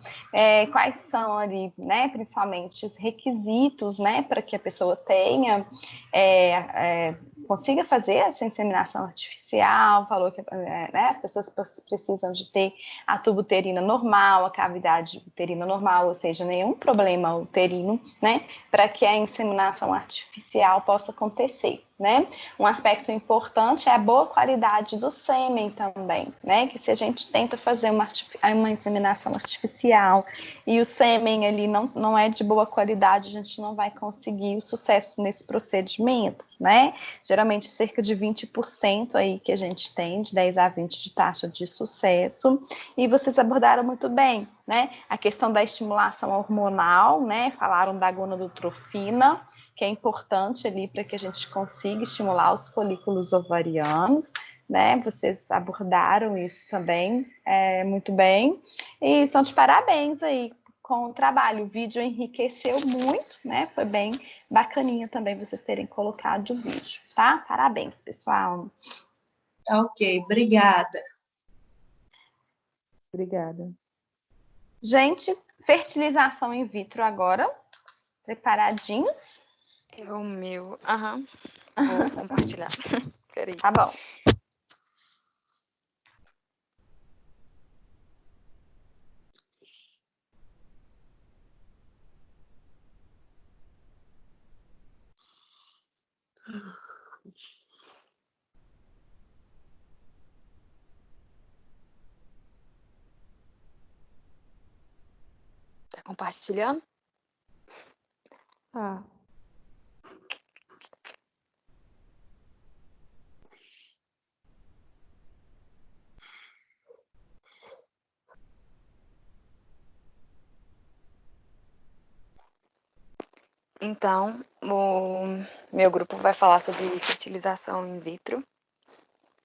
Quais são ali, né, principalmente os requisitos, né, para que a pessoa tenha consiga fazer essa inseminação artificial. Falou que, né, as pessoas precisam de ter a tuba uterina normal, a cavidade uterina normal, ou seja, nenhum problema uterino, né, para que a inseminação artificial possa acontecer, né? Um aspecto importante é a boa qualidade do sêmen também, né, que se a gente tenta fazer uma inseminação artificial e o sêmen ali não é de boa qualidade, a gente não vai conseguir o sucesso nesse procedimento, né? Geralmente cerca de 20% aí que a gente tem, de 10 a 20 de taxa de sucesso. E vocês abordaram muito bem, né, a questão da estimulação hormonal, né, falaram da gonadotrofina, que é importante ali para que a gente consiga estimular os folículos ovarianos, né, vocês abordaram isso também muito bem, e estão de parabéns aí com o trabalho. O vídeo enriqueceu muito, né, foi bem bacaninha também vocês terem colocado o vídeo, tá? Parabéns, pessoal. Ok, obrigada. Obrigada. Gente, fertilização in vitro agora. Preparadinhos? É o meu. Aham. Vou compartilhar. Peraí. Tá bom. Tá compartilhando? Ah, Então, o meu grupo vai falar sobre fertilização in vitro.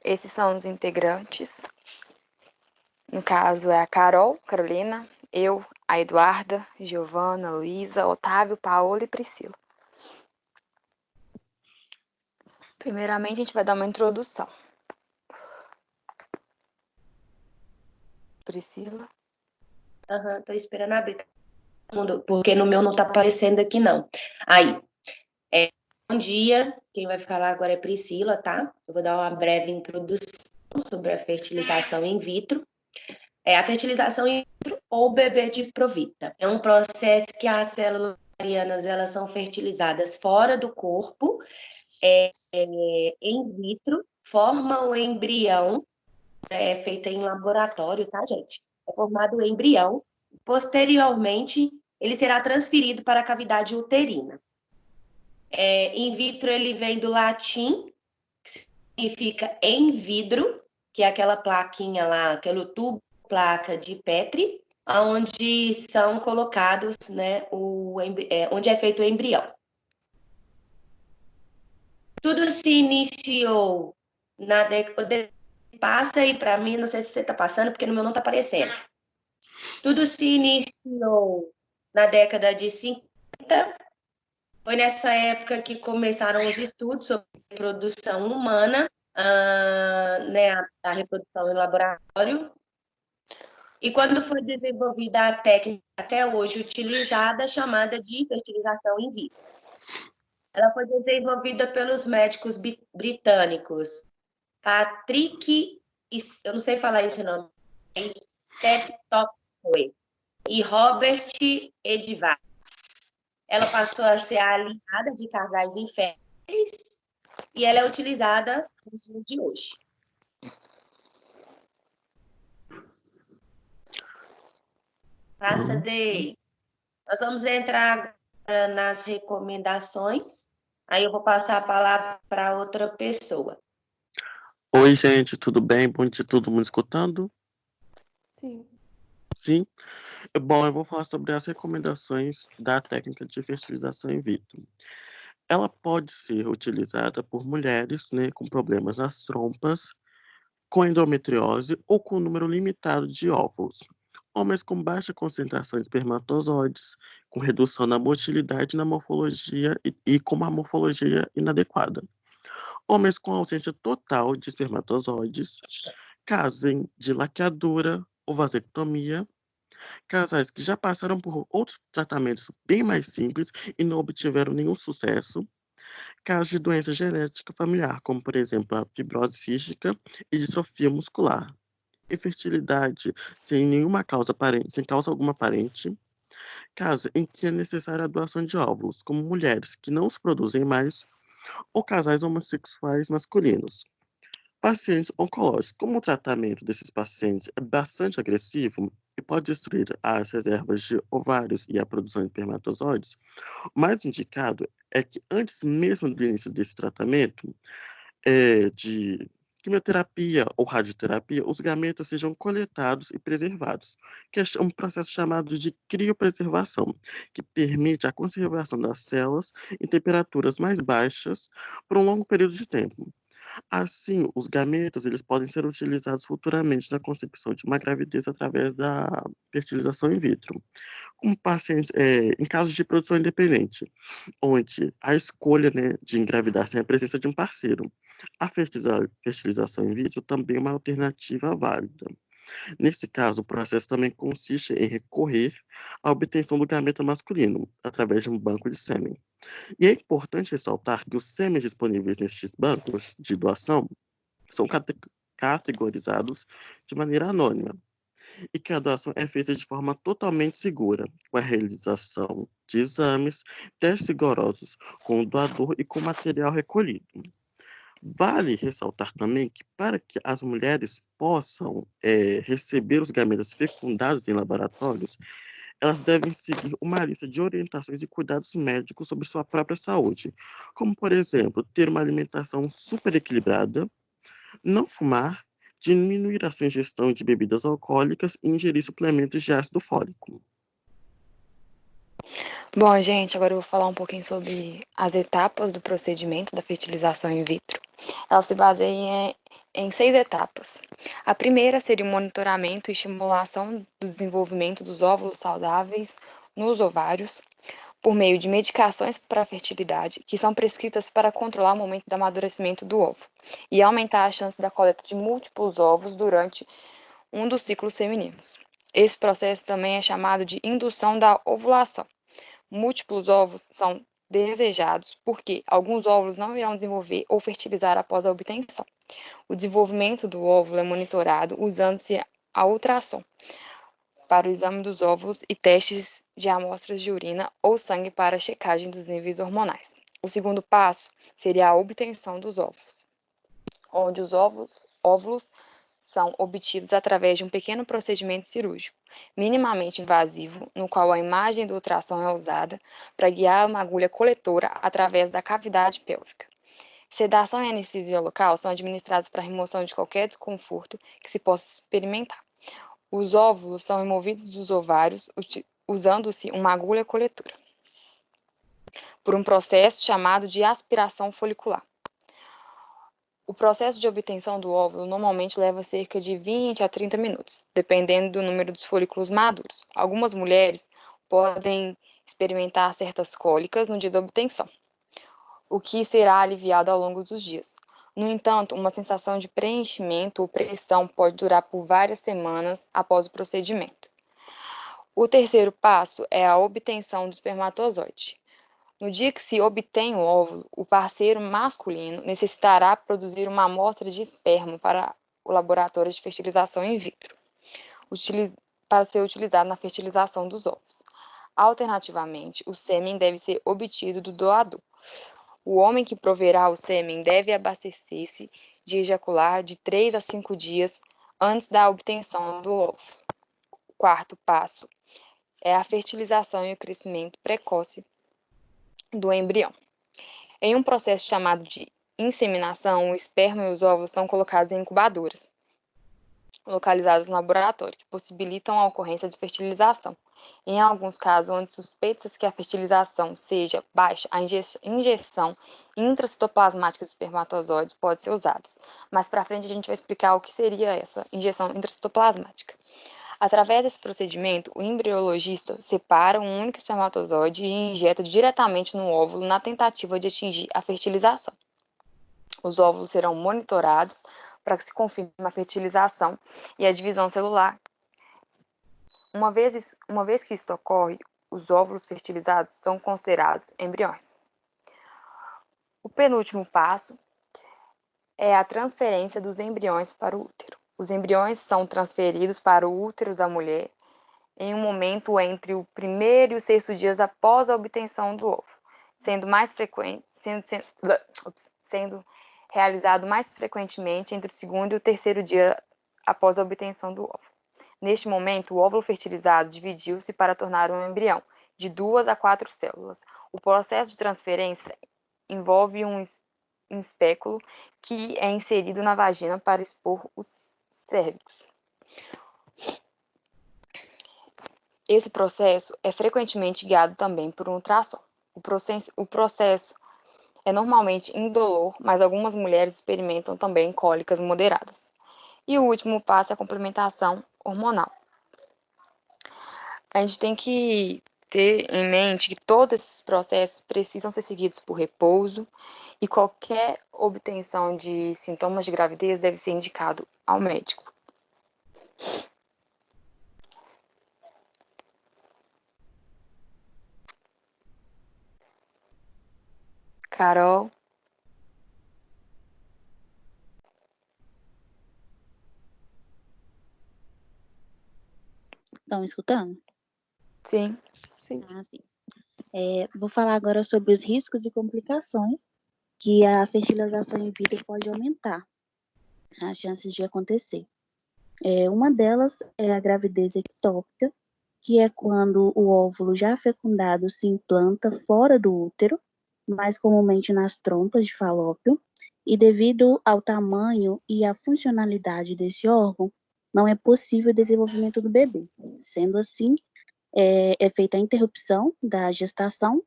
Esses são os integrantes. No caso, é a Carol, Carolina, eu, a Eduarda, Giovana, Luísa, Otávio, Paola e Priscila. Primeiramente, a gente vai dar uma introdução. Priscila. Aham, tô esperando abrir, porque no meu não tá aparecendo aqui, não. Aí, bom dia, quem vai falar agora é Priscila, tá? Eu vou dar uma breve introdução sobre a fertilização in vitro. A fertilização in vitro ou bebê de Provita é um processo que as células ovarianas, elas são fertilizadas fora do corpo, in vitro, formam o embrião, feita em laboratório, tá, gente? É formado o embrião, posteriormente ele será transferido para a cavidade uterina. In vitro ele vem do latim, que significa em vidro, que é aquela plaquinha lá, aquele tubo, placa de Petri, onde são colocados, né, onde é feito o embrião. Tudo se iniciou na década. Passa aí para mim, não sei se você está passando, porque no meu não está aparecendo. Tudo se iniciou na década de 50. Foi nessa época que começaram os estudos sobre reprodução humana, né, a reprodução em laboratório. E quando foi desenvolvida a técnica até hoje utilizada, chamada de fertilização in vitro. Ela foi desenvolvida pelos médicos britânicos Patrick, eu não sei falar esse nome, Steptoe e Robert Edwards. Ela passou a ser a alinhada de casais inférteis e ela é utilizada nos dias de hoje. Passa de. Nós vamos entrar agora nas recomendações. Aí eu vou passar a palavra para outra pessoa. Oi, gente, tudo bem? Bom dia, todo mundo escutando? Sim. Sim? Bom, eu vou falar sobre as recomendações da técnica de fertilização in vitro. Ela pode ser utilizada por mulheres, né, com problemas nas trompas, com endometriose ou com número limitado de óvulos. Homens com baixa concentração de espermatozoides, com redução na motilidade na morfologia e com uma morfologia inadequada. Homens com ausência total de espermatozoides, casos de laqueadura ou vasectomia, casais que já passaram por outros tratamentos bem mais simples e não obtiveram nenhum sucesso, casos de doença genética familiar, como por exemplo a fibrose cística e distrofia muscular, infertilidade sem nenhuma causa aparente, sem causa alguma aparente, casos em que é necessária a doação de óvulos, como mulheres que não se produzem mais ou casais homossexuais masculinos. Pacientes oncológicos, como o tratamento desses pacientes é bastante agressivo e pode destruir as reservas de ovários e a produção de espermatozoides, o mais indicado é que antes mesmo do início desse tratamento, de quimioterapia ou radioterapia, os gametas sejam coletados e preservados, que é um processo chamado de criopreservação, que permite a conservação das células em temperaturas mais baixas por um longo período de tempo. Assim, os gametas eles podem ser utilizados futuramente na concepção de uma gravidez através da fertilização in vitro, como pacientes em casos de produção independente, onde a escolha, né, de engravidar sem a presença de um parceiro. A fertilização in vitro também é uma alternativa válida. Nesse caso, o processo também consiste em recorrer à obtenção do gameta masculino, através de um banco de sêmen. E é importante ressaltar que os sêmen disponíveis nestes bancos de doação são categorizados de maneira anônima e que a doação é feita de forma totalmente segura, com a realização de exames, testes rigorosos com o doador e com o material recolhido. Vale ressaltar também que para que as mulheres possam receber os gametas fecundados em laboratórios, elas devem seguir uma lista de orientações e cuidados médicos sobre sua própria saúde, como, por exemplo, ter uma alimentação super equilibrada, não fumar, diminuir a sua ingestão de bebidas alcoólicas e ingerir suplementos de ácido fólico. Bom, gente, agora eu vou falar um pouquinho sobre as etapas do procedimento da fertilização in vitro. Ela se baseia em 6 etapas. A primeira seria o monitoramento e estimulação do desenvolvimento dos óvulos saudáveis nos ovários, por meio de medicações para a fertilidade, que são prescritas para controlar o momento do amadurecimento do ovo e aumentar a chance da coleta de múltiplos ovos durante um dos ciclos femininos. Esse processo também é chamado de indução da ovulação. Múltiplos ovos são desejados porque alguns óvulos não irão desenvolver ou fertilizar após a obtenção. O desenvolvimento do óvulo é monitorado usando-se a ultrassom para o exame dos óvulos e testes de amostras de urina ou sangue para a checagem dos níveis hormonais. O segundo passo seria a obtenção dos óvulos, onde os óvulos são obtidos através de um pequeno procedimento cirúrgico, minimamente invasivo, no qual a imagem do ultrassom é usada para guiar uma agulha coletora através da cavidade pélvica. Sedação e anestesia local são administrados para a remoção de qualquer desconforto que se possa experimentar. Os óvulos são removidos dos ovários usando-se uma agulha coletora, por um processo chamado de aspiração folicular. O processo de obtenção do óvulo normalmente leva cerca de 20 a 30 minutos, dependendo do número dos folículos maduros. Algumas mulheres podem experimentar certas cólicas no dia da obtenção, o que será aliviado ao longo dos dias. No entanto, uma sensação de preenchimento ou pressão pode durar por várias semanas após o procedimento. O terceiro passo é a obtenção do espermatozoide. No dia que se obtém o óvulo, o parceiro masculino necessitará produzir uma amostra de esperma para o laboratório de fertilização in vitro, para ser utilizado na fertilização dos ovos. Alternativamente, o sêmen deve ser obtido do doador. O homem que proverá o sêmen deve abastecer-se de ejacular de 3 a 5 dias antes da obtenção do óvulo. O quarto passo é a fertilização e o crescimento precoce do embrião. Em um processo chamado de inseminação, o esperma e os óvulos são colocados em incubadoras, localizadas no laboratório, que possibilitam a ocorrência de fertilização. Em alguns casos, onde suspeita-se que a fertilização seja baixa, a injeção intracitoplasmática dos espermatozoides pode ser usada. Mais para frente a gente vai explicar o que seria essa injeção intracitoplasmática. Através desse procedimento, o embriologista separa um único espermatozoide e injeta diretamente no óvulo na tentativa de atingir a fertilização. Os óvulos serão monitorados para que se confirme a fertilização e a divisão celular. Uma vez que isto ocorre, os óvulos fertilizados são considerados embriões. O penúltimo passo é a transferência dos embriões para o útero. Os embriões são transferidos para o útero da mulher em um momento entre o primeiro e o sexto dias após a obtenção do ovo, sendo realizado mais frequentemente entre o segundo e o terceiro dia após a obtenção do ovo. Neste momento, o óvulo fertilizado dividiu-se para tornar um embrião, de 2 a 4 células. O processo de transferência envolve um espéculo que é inserido na vagina para expor os cérvix. Esse processo é frequentemente guiado também por um ultrassom. O processo é normalmente indolor, mas algumas mulheres experimentam também cólicas moderadas. E o último passo é a complementação hormonal. A gente tem que ter em mente que todos esses processos precisam ser seguidos por repouso e qualquer obtenção de sintomas de gravidez deve ser indicado ao médico. Carol? Estão escutando? Sim. Sim. Ah, sim. Vou falar agora sobre os riscos e complicações que a fertilização in vitro pode aumentar as chances de acontecer. Uma delas é a gravidez ectópica, que é quando o óvulo já fecundado se implanta fora do útero, mais comumente nas trompas de falópio, e devido ao tamanho e à funcionalidade desse órgão, não é possível o desenvolvimento do bebê. Sendo assim, é feita a interrupção da gestação,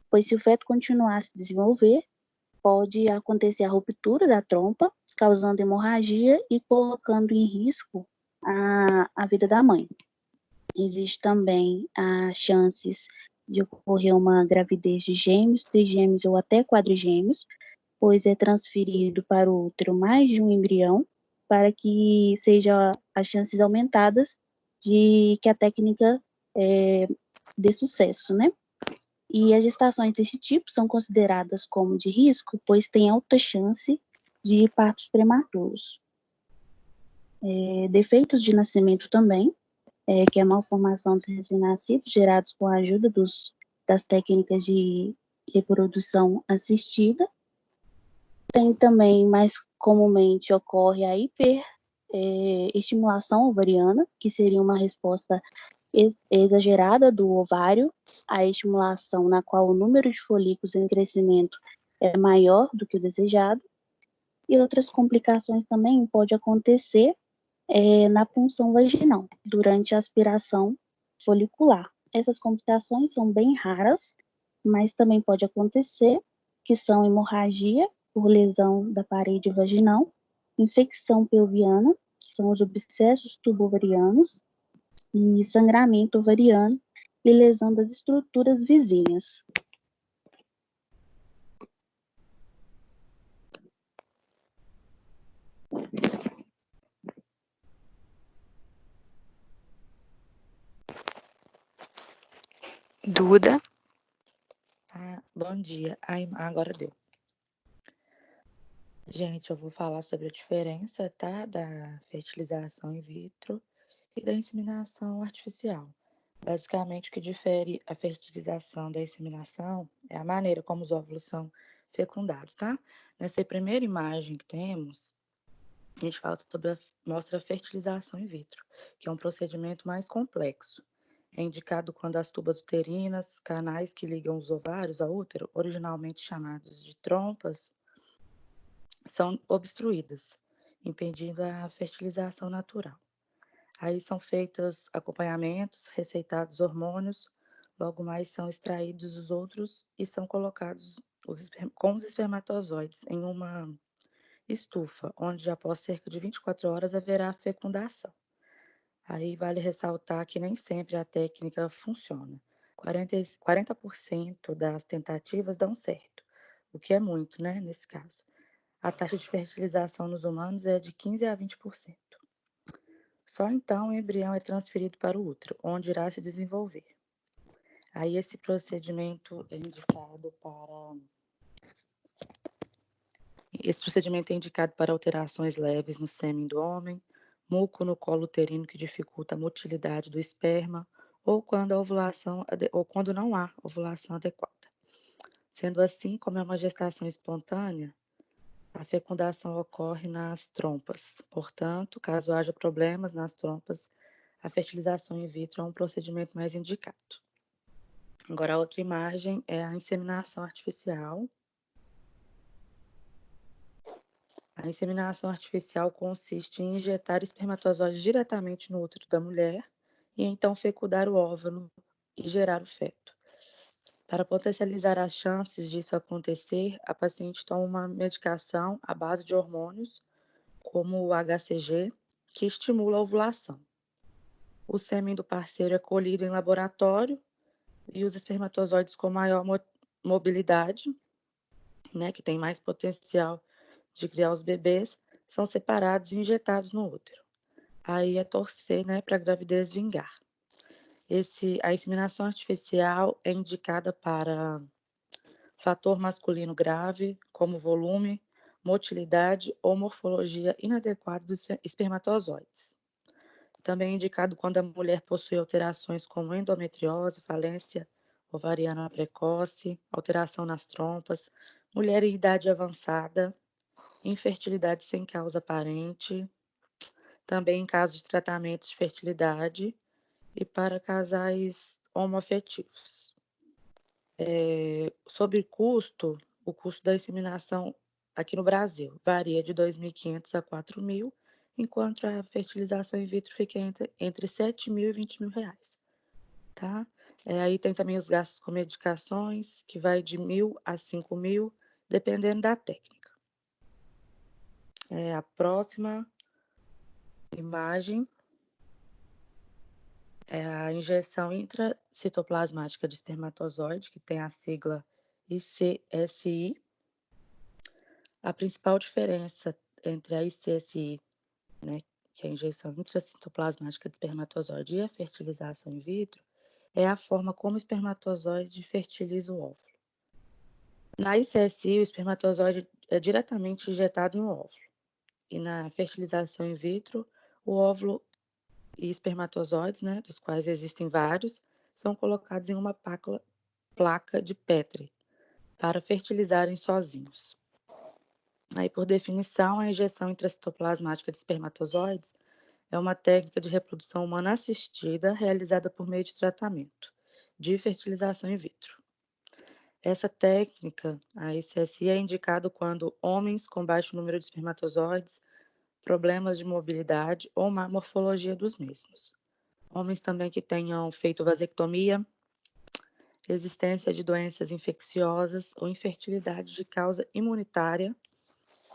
pois se o feto continuar a se desenvolver, pode acontecer a ruptura da trompa, causando hemorragia e colocando em risco a vida da mãe. Existe também as chances de ocorrer uma gravidez de gêmeos, trigêmeos ou até quadrigêmeos, pois é transferido para o útero mais de um embrião, para que sejam as chances aumentadas de que a técnica dê sucesso, né? E as gestações desse tipo são consideradas como de risco, pois tem alta chance de partos prematuros. Defeitos de nascimento também, que é a malformação dos recém-nascidos gerados com a ajuda das técnicas de reprodução assistida. Tem também, mais comumente, ocorre a hiperestimulação ovariana, que seria uma resposta exagerada do ovário à estimulação na qual o número de folículos em crescimento é maior do que o desejado. E outras complicações também pode acontecer na punção vaginal, durante a aspiração folicular. Essas complicações são bem raras, mas também pode acontecer, que são hemorragia por lesão da parede vaginal, infecção pelviana, que são os abscessos tubo-ovarianos, e sangramento ovariano e lesão das estruturas vizinhas. Duda. Bom dia. Agora deu. Gente, eu vou falar sobre a diferença, tá, da fertilização in vitro e da inseminação artificial. Basicamente, o que difere a fertilização da inseminação é a maneira como os óvulos são fecundados, tá? Nessa primeira imagem que temos, a gente mostra a fertilização in vitro, que é um procedimento mais complexo. É indicado quando as tubas uterinas, canais que ligam os ovários ao útero, originalmente chamados de trompas, são obstruídas, impedindo a fertilização natural. Aí são feitos acompanhamentos, receitados hormônios, logo mais são extraídos os outros e são colocados com os espermatozoides em uma estufa, onde após cerca de 24 horas haverá fecundação. Aí vale ressaltar que nem sempre a técnica funciona. 40% das tentativas dão certo, o que é muito, né, nesse caso. A taxa de fertilização nos humanos é de 15% a 20%. Só então o embrião é transferido para o útero, onde irá se desenvolver. Aí esse procedimento é indicado para alterações leves no sêmen do homem, muco no colo uterino que dificulta a motilidade do esperma, ou quando não há ovulação adequada. Sendo assim, como é uma gestação espontânea, a fecundação ocorre nas trompas. Portanto, caso haja problemas nas trompas, a fertilização in vitro é um procedimento mais indicado. Agora, a outra imagem é a inseminação artificial. A inseminação artificial consiste em injetar espermatozoides diretamente no útero da mulher e então fecundar o óvulo e gerar o feto. Para potencializar as chances disso acontecer, a paciente toma uma medicação à base de hormônios, como o HCG, que estimula a ovulação. O sêmen do parceiro é colhido em laboratório e os espermatozoides com maior mobilidade, né, que tem mais potencial de criar os bebês, são separados e injetados no útero. Aí é torcer, né, para a gravidez vingar. A inseminação artificial é indicada para fator masculino grave, como volume, motilidade ou morfologia inadequada dos espermatozoides. Também é indicado quando a mulher possui alterações como endometriose, falência ovariana precoce, alteração nas trompas, mulher em idade avançada, infertilidade sem causa aparente, também em caso de tratamento de fertilidade e para casais homoafetivos. Sobre o custo da inseminação aqui no Brasil varia de R$ 2.500 a R$ 4.000, enquanto a fertilização in vitro fica entre R$ 7.000 e R$ 20.000, tá? Aí tem também os gastos com medicações, que vai de R$ 1.000 a R$ 5.000, dependendo da técnica. A próxima imagem é a injeção intracitoplasmática de espermatozoide, que tem a sigla ICSI. A principal diferença entre a ICSI, né, que é a injeção intracitoplasmática de espermatozoide, e a fertilização in vitro, é a forma como o espermatozoide fertiliza o óvulo. Na ICSI, o espermatozoide é diretamente injetado no óvulo. E na fertilização in vitro, o óvulo e espermatozoides, né, dos quais existem vários, são colocados em uma placa de Petri para fertilizarem sozinhos. Aí, por definição, a injeção intracitoplasmática de espermatozoides é uma técnica de reprodução humana assistida realizada por meio de tratamento de fertilização in vitro. Essa técnica, a ICSI, é indicada quando homens com baixo número de espermatozoides, problemas de mobilidade ou má morfologia dos mesmos. Homens também que tenham feito vasectomia, existência de doenças infecciosas ou infertilidade de causa imunitária,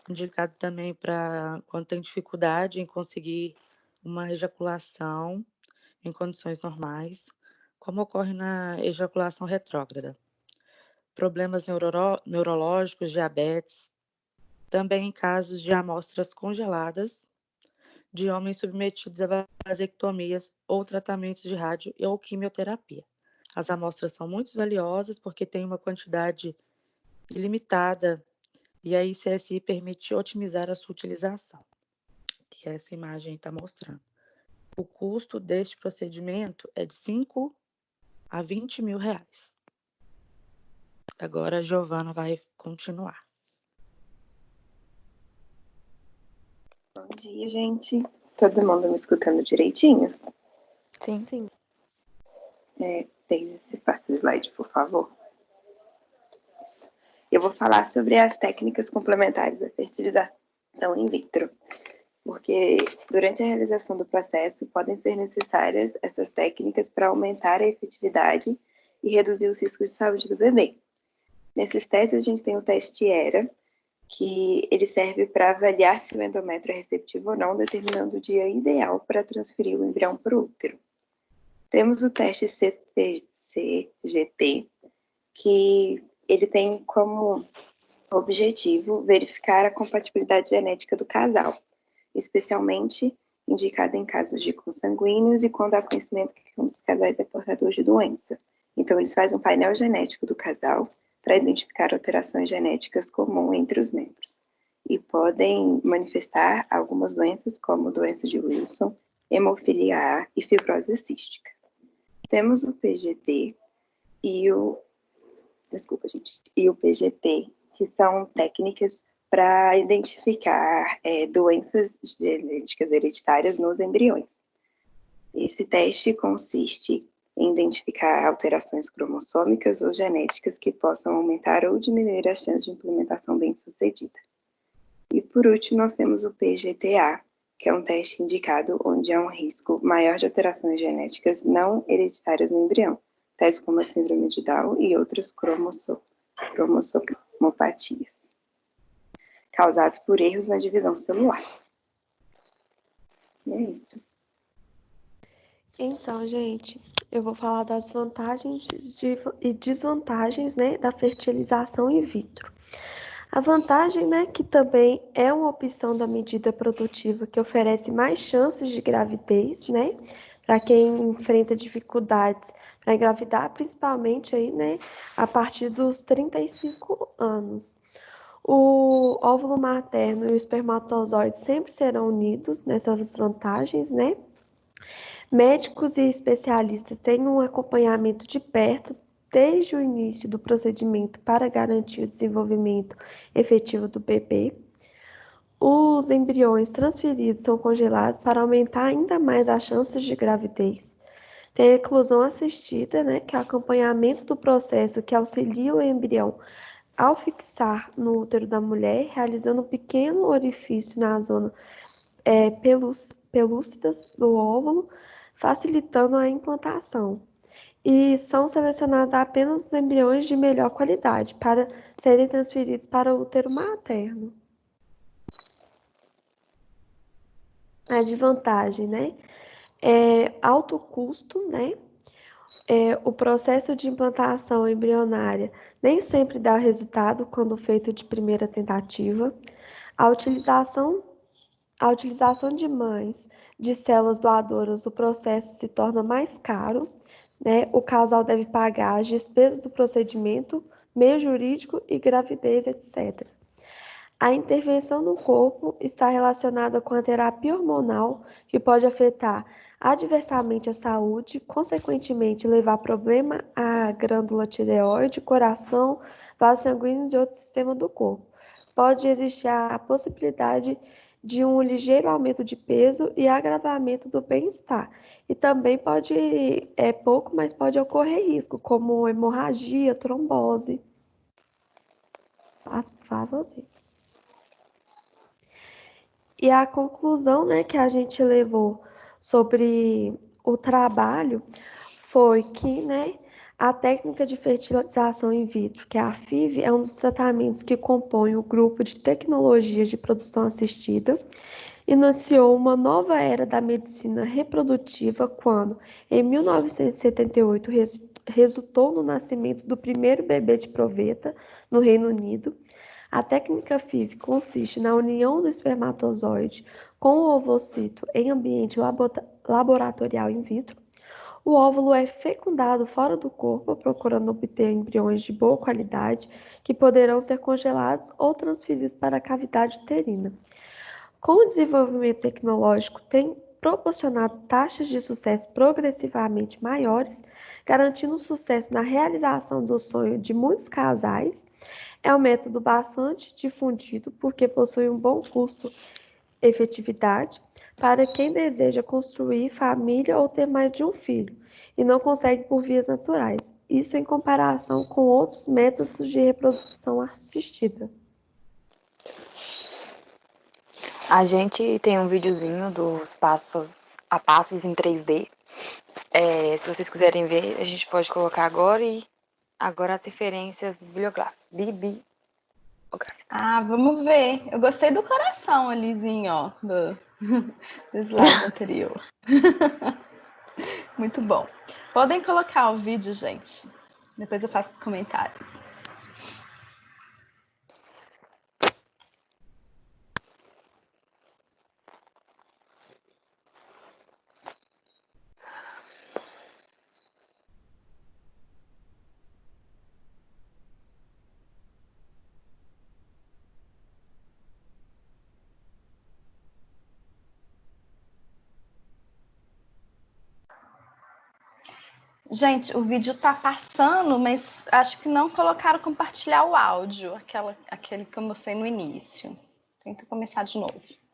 indicado também para quando tem dificuldade em conseguir uma ejaculação em condições normais, como ocorre na ejaculação retrógrada. Problemas neurológicos, diabetes, também em casos de amostras congeladas de homens submetidos a vasectomias ou tratamentos de rádio ou quimioterapia. As amostras são muito valiosas porque têm uma quantidade ilimitada e a ICSI permite otimizar a sua utilização, que essa imagem está mostrando. O custo deste procedimento é de 5 a 20 mil reais. Agora a Giovana vai continuar. Bom dia, gente. Todo mundo me escutando direitinho? Sim. Daisy, se passa o slide, por favor. Isso. Eu vou falar sobre as técnicas complementares da fertilização in vitro, porque durante a realização do processo podem ser necessárias essas técnicas para aumentar a efetividade e reduzir os riscos de saúde do bebê. Nesses testes a gente tem o teste ERA, que ele serve para avaliar se o endométrio é receptivo ou não, determinando o dia ideal para transferir o embrião para o útero. Temos o teste CGT, que ele tem como objetivo verificar a compatibilidade genética do casal, especialmente indicado em casos de consanguíneos e quando há conhecimento que um dos casais é portador de doença. Então, eles fazem um painel genético do casal para identificar alterações genéticas comuns entre os membros e podem manifestar algumas doenças como doença de Wilson, hemofilia A e fibrose cística. Temos o PGT e o PGT, que são técnicas para identificar doenças genéticas hereditárias nos embriões. Esse teste consiste em identificar alterações cromossômicas ou genéticas que possam aumentar ou diminuir as chances de implementação bem-sucedida. E, por último, nós temos o PGTA, que é um teste indicado onde há um risco maior de alterações genéticas não hereditárias no embrião, tais como a síndrome de Down e outras cromossomopatias, causadas por erros na divisão celular. E é isso. Então, gente, eu vou falar das vantagens e desvantagens, né, da fertilização in vitro. A vantagem, né, que também é uma opção da medida produtiva que oferece mais chances de gravidez, né, para quem enfrenta dificuldades para engravidar, principalmente aí, né, a partir dos 35 anos. O óvulo materno e o espermatozoide sempre serão unidos nessas vantagens, né? Médicos e especialistas têm um acompanhamento de perto desde o início do procedimento para garantir o desenvolvimento efetivo do bebê. Os embriões transferidos são congelados para aumentar ainda mais as chances de gravidez. Tem a eclosão assistida, né, que é o acompanhamento do processo que auxilia o embrião ao fixar no útero da mulher, realizando um pequeno orifício na zona pelúcidas do óvulo, facilitando a implantação. E são selecionados apenas os embriões de melhor qualidade para serem transferidos para o útero materno. A desvantagem, né? Alto custo, né? O processo de implantação embrionária nem sempre dá resultado quando feito de primeira tentativa. A utilização de mães de células doadoras, o processo se torna mais caro, né? O casal deve pagar as despesas do procedimento, meio jurídico e gravidez, etc. A intervenção no corpo está relacionada com a terapia hormonal, que pode afetar adversamente a saúde, consequentemente levar problema à glândula tireoide, coração, vasos sanguíneos e outros sistemas do corpo. Pode existir a possibilidade de um ligeiro aumento de peso e agravamento do bem-estar. E também pouco, mas pode ocorrer risco, como hemorragia, trombose. Passo, por favor. E a conclusão, né, que a gente levou sobre o trabalho foi que, né, A técnica de fertilização in vitro, que é a FIV, é um dos tratamentos que compõe o grupo de tecnologias de produção assistida. Iniciou uma nova era da medicina reprodutiva quando, em 1978, resultou no nascimento do primeiro bebê de proveta no Reino Unido. A técnica FIV consiste na união do espermatozoide com o ovocito em ambiente laboratorial in vitro. O óvulo é fecundado fora do corpo, procurando obter embriões de boa qualidade que poderão ser congelados ou transferidos para a cavidade uterina. Com o desenvolvimento tecnológico, tem proporcionado taxas de sucesso progressivamente maiores, garantindo sucesso na realização do sonho de muitos casais. É um método bastante difundido porque possui um bom custo-efetividade para quem deseja construir família ou ter mais de um filho e não consegue por vias naturais. Isso em comparação com outros métodos de reprodução assistida. A gente tem um videozinho dos passos a passos em 3D. Se vocês quiserem ver, a gente pode colocar agora e agora as referências bibliográficas. Ah, vamos ver. Eu gostei do coração alizinho, ó, do slide anterior. Muito bom. Podem colocar o vídeo, gente. Depois eu faço os comentários. Gente, o vídeo tá passando, mas acho que não colocaram compartilhar o áudio, aquele que eu mostrei no início. Tenta começar de novo.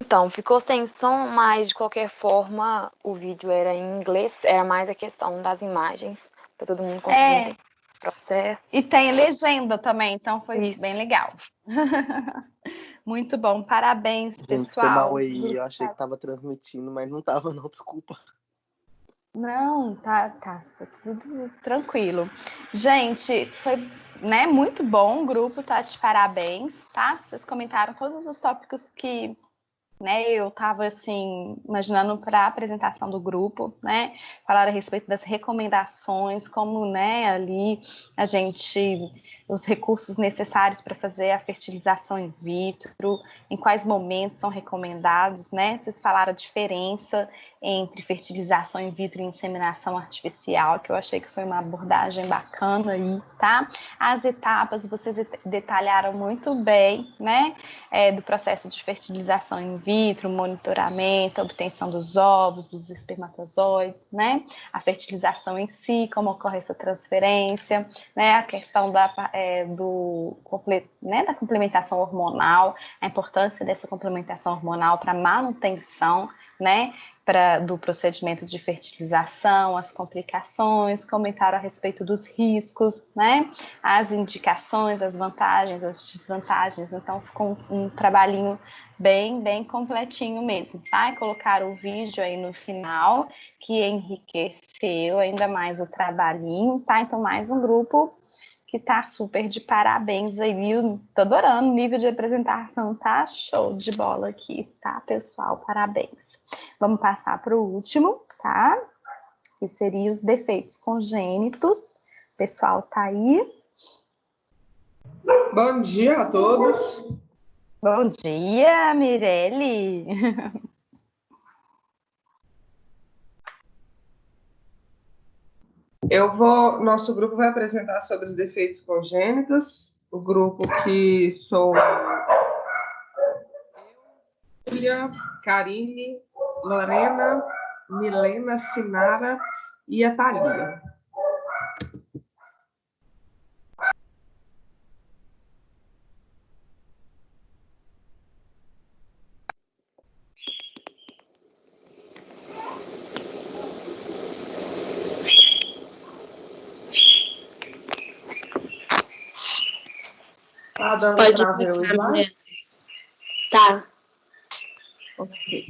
Então, ficou sem som, mas de qualquer forma o vídeo era em inglês, era mais a questão das imagens, para todo mundo conseguir entender o processo. E tem legenda também, então foi bem legal. Muito bom, parabéns, Gente, foi mal pessoal. aí, eu achei que tava transmitindo, mas não tava não, desculpa. Não, tá tudo tranquilo. Gente, foi, né, muito bom o grupo, tá de parabéns, tá? Vocês comentaram todos os tópicos que, né, eu estava assim imaginando para a apresentação do grupo, né, falar a respeito das recomendações, como, né, ali a gente, os recursos necessários para fazer a fertilização in vitro, em quais momentos são recomendados, né, vocês falaram a diferença entre fertilização in vitro e inseminação artificial, que eu achei que foi uma abordagem bacana aí, tá? As etapas vocês detalharam muito bem, né, do processo de fertilização in vitro, monitoramento, obtenção dos ovos, dos espermatozoides, né? A fertilização em si, como ocorre essa transferência, né? A questão da complementação hormonal, a importância dessa complementação hormonal para manutenção, né? Do procedimento de fertilização, as complicações, comentaram a respeito dos riscos, né? As indicações, as vantagens, as desvantagens. Então, ficou um trabalhinho bem completinho mesmo, tá? E colocaram o vídeo aí no final, que enriqueceu ainda mais o trabalhinho, tá? Então, mais um grupo que tá super de parabéns aí, viu? Tô adorando o nível de apresentação, tá show de bola aqui, tá, pessoal? Parabéns. Vamos passar para o último, tá? Que seria os defeitos congênitos. O pessoal tá aí? Bom dia a todos. Bom dia, Mirelle. Nosso grupo vai apresentar sobre os defeitos congênitos. O grupo que sou Júlia, Karine, Lorena, Milena, Sinara e a Thalia. Pode começar, mulher. Tá. Ok.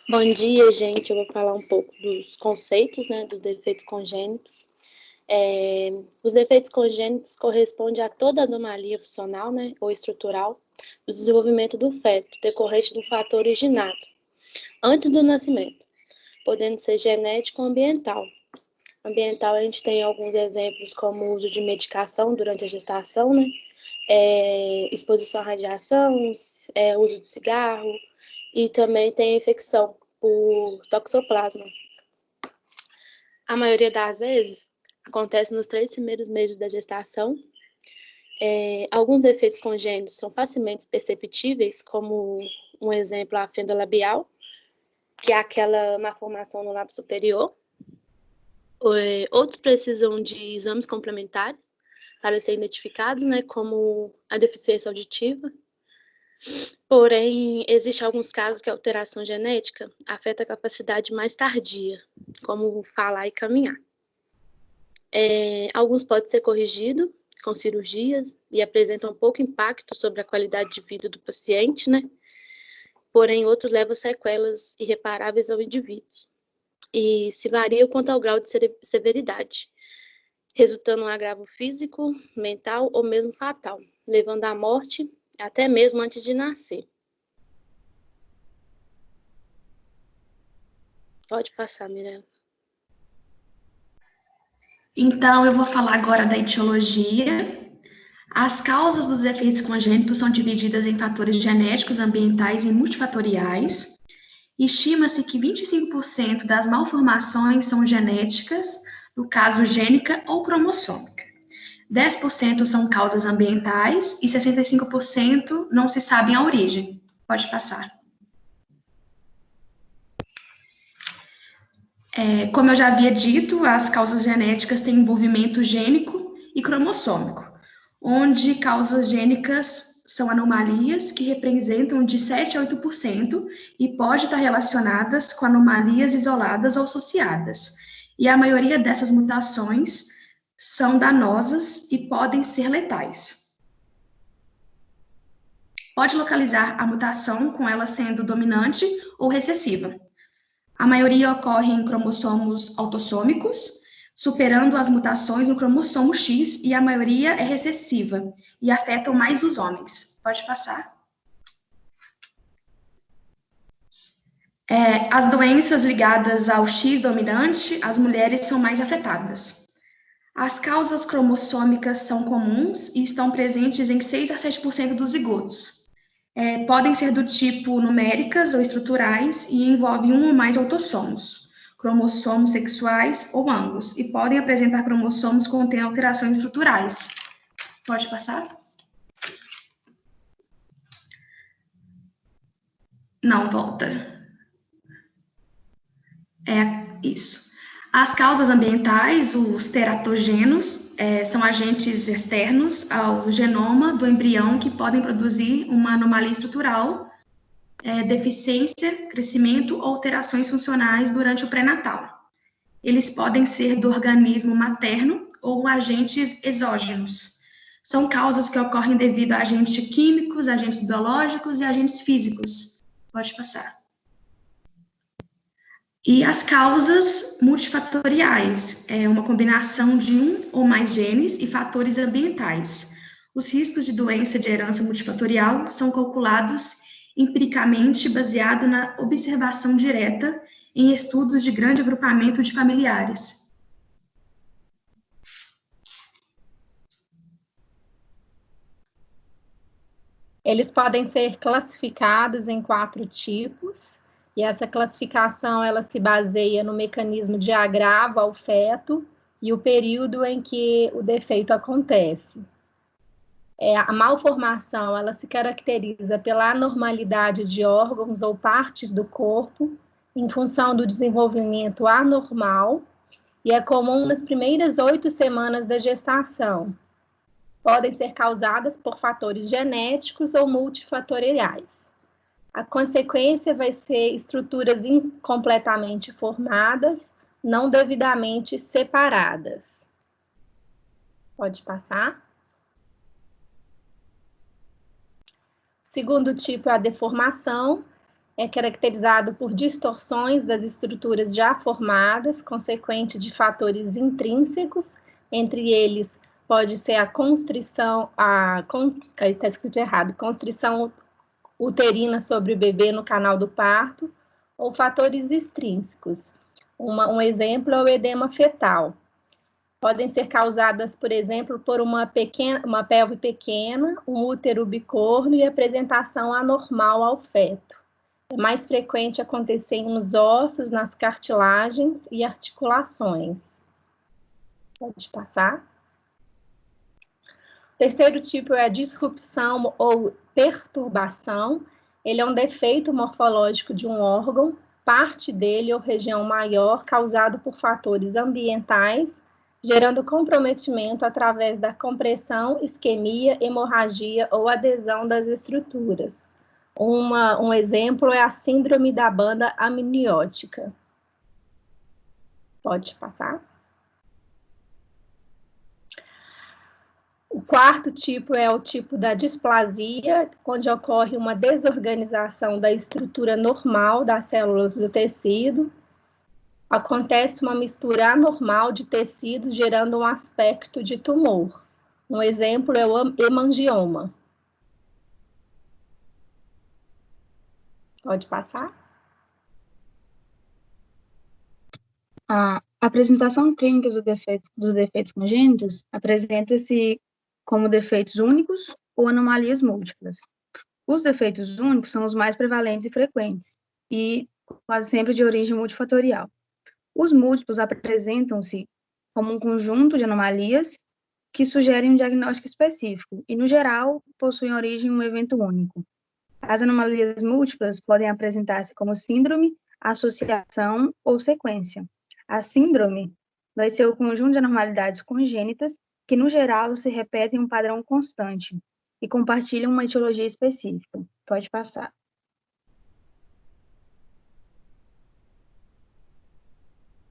Bom dia, gente. Eu vou falar um pouco dos conceitos, né, dos defeitos congênitos. Os defeitos congênitos correspondem a toda anomalia funcional, né, ou estrutural do desenvolvimento do feto, decorrente do fator originado antes do nascimento, podendo ser genético ou ambiental. Ambiental, a gente tem alguns exemplos, como o uso de medicação durante a gestação, né, exposição à radiação, uso de cigarro, e também tem a infecção por toxoplasma. A maioria das vezes acontece nos 3 primeiros meses da gestação. Alguns defeitos congênitos são facilmente perceptíveis, como um exemplo, a fenda labial, que é aquela malformação no lábio superior. Outros precisam de exames complementares para serem identificados, né, como a deficiência auditiva. Porém, existem alguns casos que a alteração genética afeta a capacidade mais tardia, como falar e caminhar. Alguns podem ser corrigidos com cirurgias e apresentam pouco impacto sobre a qualidade de vida do paciente, né? Porém, outros levam sequelas irreparáveis ao indivíduo e se variam quanto ao grau de severidade, resultando em um agravo físico, mental ou mesmo fatal, levando à morte até mesmo antes de nascer. Pode passar, Mirella. Então, eu vou falar agora da etiologia. As causas dos defeitos congênitos são divididas em fatores genéticos, ambientais e multifatoriais. Estima-se que 25% das malformações são genéticas, no caso gênica ou cromossômica. 10% são causas ambientais e 65% não se sabem a origem. Pode passar. Como eu já havia dito, as causas genéticas têm envolvimento gênico e cromossômico, onde causas gênicas são anomalias que representam de 7 a 8% e pode estar relacionadas com anomalias isoladas ou associadas. E a maioria dessas mutações são danosas e podem ser letais. Pode localizar a mutação com ela sendo dominante ou recessiva. A maioria ocorre em cromossomos autossômicos, superando as mutações no cromossomo X, e a maioria é recessiva e afetam mais os homens. Pode passar. As doenças ligadas ao X dominante, as mulheres são mais afetadas. As causas cromossômicas são comuns e estão presentes em 6 a 7% dos zigotos. Podem ser do tipo numéricas ou estruturais e envolvem um ou mais autossomos, cromossomos sexuais ou ambos, e podem apresentar cromossomos que contêm alterações estruturais. Pode passar? Não, volta. Isso. As causas ambientais, os teratogênios, são agentes externos ao genoma do embrião que podem produzir uma anomalia estrutural, deficiência, crescimento ou alterações funcionais durante o pré-natal. Eles podem ser do organismo materno ou agentes exógenos. São causas que ocorrem devido a agentes químicos, agentes biológicos e agentes físicos. Pode passar. E as causas multifatoriais, uma combinação de um ou mais genes e fatores ambientais. Os riscos de doença de herança multifatorial são calculados empiricamente baseado na observação direta em estudos de grande agrupamento de familiares. Eles podem ser classificados em 4 tipos. E essa classificação, ela se baseia no mecanismo de agravo ao feto e o período em que o defeito acontece. A malformação, ela se caracteriza pela anormalidade de órgãos ou partes do corpo em função do desenvolvimento anormal e é comum nas primeiras 8 semanas da gestação. Podem ser causadas por fatores genéticos ou multifatoriais. A consequência vai ser estruturas incompletamente formadas, não devidamente separadas. Pode passar. O segundo tipo é a deformação, é caracterizado por distorções das estruturas já formadas, consequente de fatores intrínsecos, entre eles pode ser a constrição, está escrito errado, constrição uterina sobre o bebê no canal do parto, ou fatores extrínsecos. Um exemplo é o edema fetal. Podem ser causadas, por exemplo, por uma pelve pequena, um útero bicórneo e apresentação anormal ao feto. É mais frequente acontecer nos ossos, nas cartilagens e articulações. Pode passar. O terceiro tipo é a disrupção ou perturbação. Ele é um defeito morfológico de um órgão, parte dele ou região maior, causado por fatores ambientais, gerando comprometimento através da compressão, isquemia, hemorragia ou adesão das estruturas. Um exemplo é a síndrome da banda amniótica. Pode passar. O quarto tipo é o tipo da displasia, onde ocorre uma desorganização da estrutura normal das células do tecido. Acontece uma mistura anormal de tecidos, gerando um aspecto de tumor. Um exemplo é o hemangioma. Pode passar? A apresentação clínica dos defeitos congênitos apresenta-se como defeitos únicos ou anomalias múltiplas. Os defeitos únicos são os mais prevalentes e frequentes, e quase sempre de origem multifatorial. Os múltiplos apresentam-se como um conjunto de anomalias que sugerem um diagnóstico específico e, no geral, possuem origem em um evento único. As anomalias múltiplas podem apresentar-se como síndrome, associação ou sequência. A síndrome vai ser o conjunto de anormalidades congênitas que, no geral, se repetem em um padrão constante. e compartilham uma etiologia específica. Pode passar.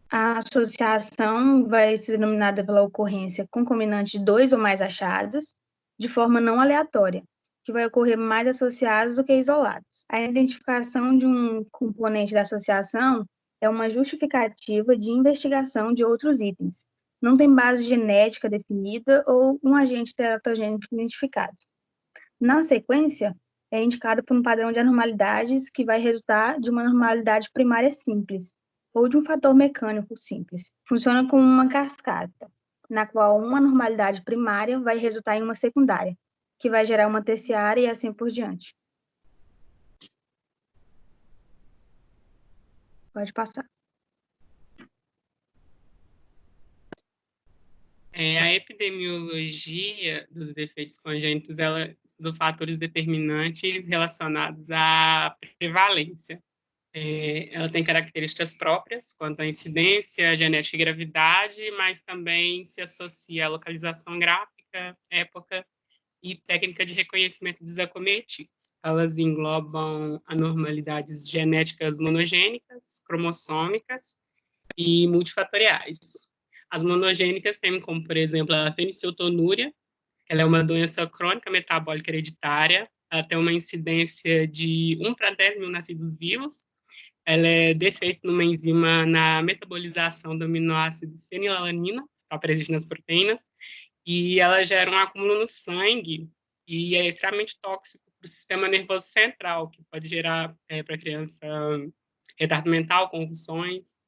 A associação vai ser denominada pela ocorrência concomitante de 2 ou mais achados, de forma não aleatória, que vai ocorrer mais associados do que isolados. A identificação de um componente da associação é uma justificativa de investigação de outros itens. Não tem base genética definida ou um agente teratogênico identificado. Na sequência, é indicado por um padrão de anormalidades que vai resultar de uma anormalidade primária simples, ou de um fator mecânico simples. Funciona como uma cascata, na qual uma anormalidade primária vai resultar em uma secundária, que vai gerar uma terciária e assim por diante. Pode passar. A epidemiologia dos defeitos congênitos, ela estuda fatores determinantes relacionados à prevalência. Ela tem características próprias quanto à incidência, genética e gravidade, mas também se associa à localização gráfica, época e técnica de reconhecimento dos acometidos. Elas englobam anormalidades genéticas monogênicas, cromossômicas e multifatoriais. As monogênicas têm como, por exemplo, a feniciltonúria. Ela é uma doença crônica metabólica hereditária. Ela tem uma incidência de 1 para 10 mil nascidos vivos. Ela é defeito numa enzima na metabolização do aminoácido fenilalanina, que está presente nas proteínas, e ela gera um acúmulo no sangue e é extremamente tóxico para o sistema nervoso central, que pode gerar para a criança retardo mental, convulsões.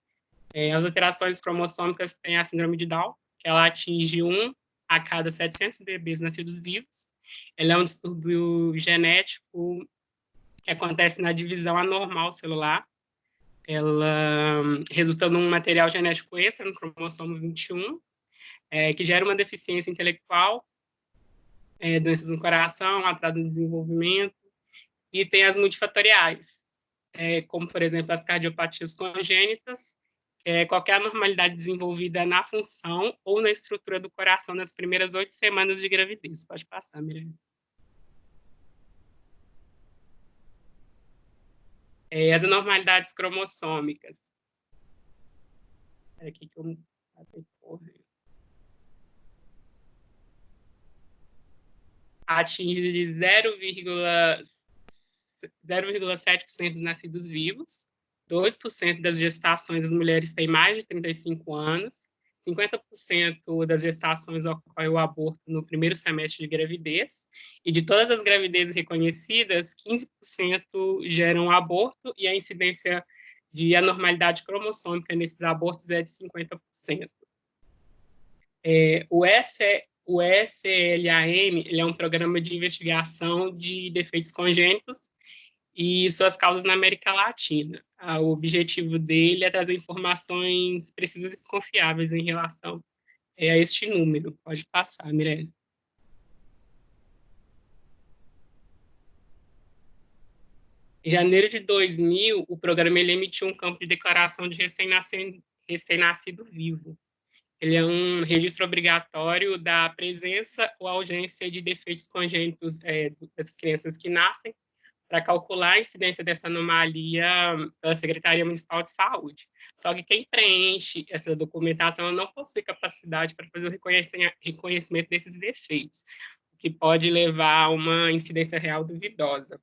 As alterações cromossômicas têm a síndrome de Down, que ela atinge 1 a cada 700 bebês nascidos vivos. Ela é um distúrbio genético que acontece na divisão anormal celular. Ela resulta num material genético extra no cromossomo 21, que gera uma deficiência intelectual, doenças no coração, atraso no desenvolvimento, e tem as multifatoriais, como, por exemplo, as cardiopatias congênitas, que é qualquer anormalidade desenvolvida na função ou na estrutura do coração nas primeiras 8 semanas de gravidez. Pode passar, Miriam. As anormalidades cromossômicas. Aqui que eu atinge de 0,7% dos nascidos vivos, 2% das gestações das mulheres têm mais de 35 anos, 50% das gestações ocorre o aborto no primeiro semestre de gravidez, e de todas as gravidezes reconhecidas, 15% geram aborto, e a incidência de anormalidade cromossômica nesses abortos é de 50%. O SLAM ele é um programa de investigação de defeitos congênitos e suas causas na América Latina. O objetivo dele é trazer informações precisas e confiáveis em relação a este número. Pode passar, Mirelle. Em janeiro de 2000, o programa ele emitiu um campo de declaração de recém-nascido vivo. Ele é um registro obrigatório da presença ou ausência de defeitos congênitos das crianças que nascem, para calcular a incidência dessa anomalia pela Secretaria Municipal de Saúde. Só que quem preenche essa documentação não possui capacidade para fazer o reconhecimento desses defeitos, o que pode levar a uma incidência real duvidosa.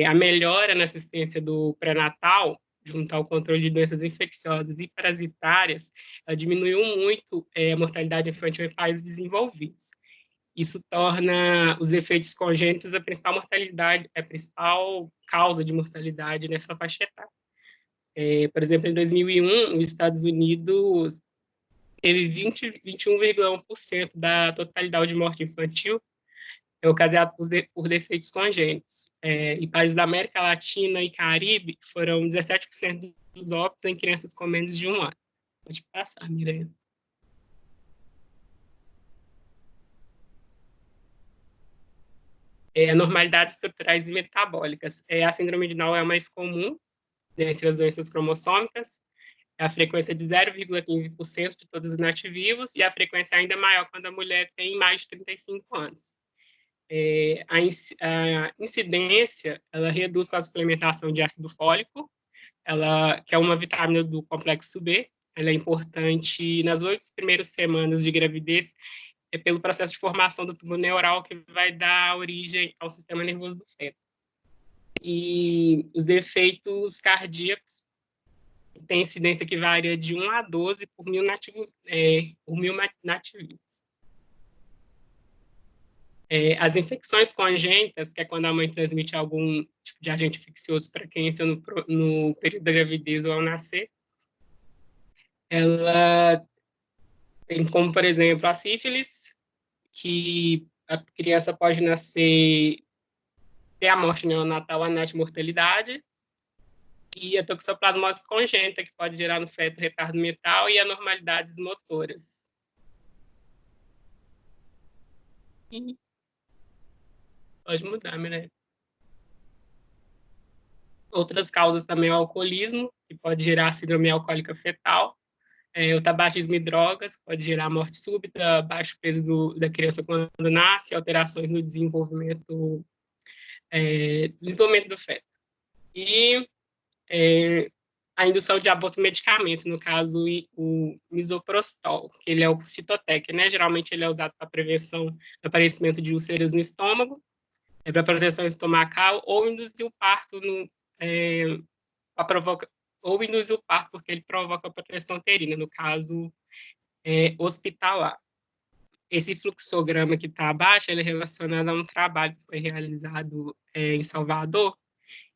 A melhora na assistência do pré-natal, junto ao controle de doenças infecciosas e parasitárias, ela diminuiu muito a mortalidade infantil em países desenvolvidos. Isso torna os defeitos congênitos a principal causa de mortalidade nessa faixa etária. Por exemplo, em 2001, os Estados Unidos teve 21,1% da totalidade de morte infantil ocasionada por defeitos congênitos. Em países da América Latina e Caribe, foram 17% dos óbitos em crianças com menos de 1 ano. Pode passar, Mireia. Anormalidades estruturais e metabólicas. A síndrome de Down é a mais comum dentre as doenças cromossômicas. A frequência é de 0,15% de todos os nativos e a frequência é ainda maior quando a mulher tem mais de 35 anos. a incidência, ela reduz com a suplementação de ácido fólico, que é uma vitamina do complexo B. Ela é importante nas 8 primeiras semanas de gravidez, pelo processo de formação do tubo neural que vai dar origem ao sistema nervoso do feto. E os defeitos cardíacos têm incidência que varia de 1 a 12 por mil nativos. As infecções congênitas, que é quando a mãe transmite algum tipo de agente infeccioso para a criança no período da gravidez ou ao nascer, ela tem como, por exemplo, a sífilis, que a criança pode nascer, ter a morte neonatal, a natimortalidade, e a toxoplasmose congênita, que pode gerar no feto retardo mental e anormalidades motoras. E pode mudar, Mirella. Outras causas também é o alcoolismo, que pode gerar síndrome alcoólica fetal, o tabagismo e drogas, que pode gerar morte súbita, baixo peso da criança quando nasce, alterações no desenvolvimento do feto. E a indução de aborto medicamento, no caso o misoprostol, que ele é o Cytotec, né? Geralmente ele é usado para prevenção do aparecimento de úlceras no estômago, para proteção estomacal, ou induzir o parto porque ele provoca a proteção uterina, no caso hospitalar. Esse fluxograma que está abaixo, ele é relacionado a um trabalho que foi realizado em Salvador,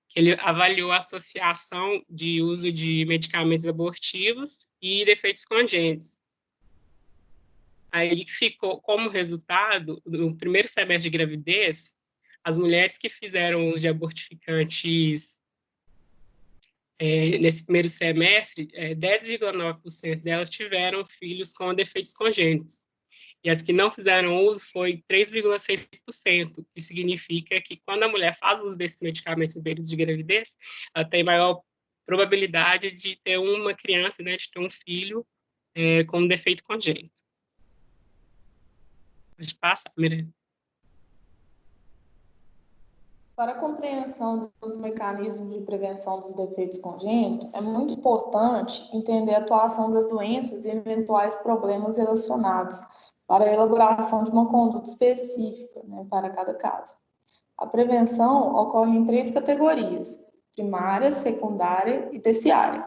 que ele avaliou a associação de uso de medicamentos abortivos e defeitos congênitos. Aí ficou como resultado, no primeiro semestre de gravidez, as mulheres que fizeram uso de abortificantes nesse primeiro semestre, 10,9% delas tiveram filhos com defeitos congênitos. E as que não fizeram uso foi 3,6%, que significa que quando a mulher faz uso desses medicamentos no período de gravidez, ela tem maior probabilidade de ter uma criança, né, de ter um filho com um defeito congênito. Pode passar, Mirella. Para a compreensão dos mecanismos de prevenção dos defeitos congênitos, é muito importante entender a atuação das doenças e eventuais problemas relacionados para a elaboração de uma conduta específica, né, para cada caso. A prevenção ocorre em 3 categorias: primária, secundária e terciária.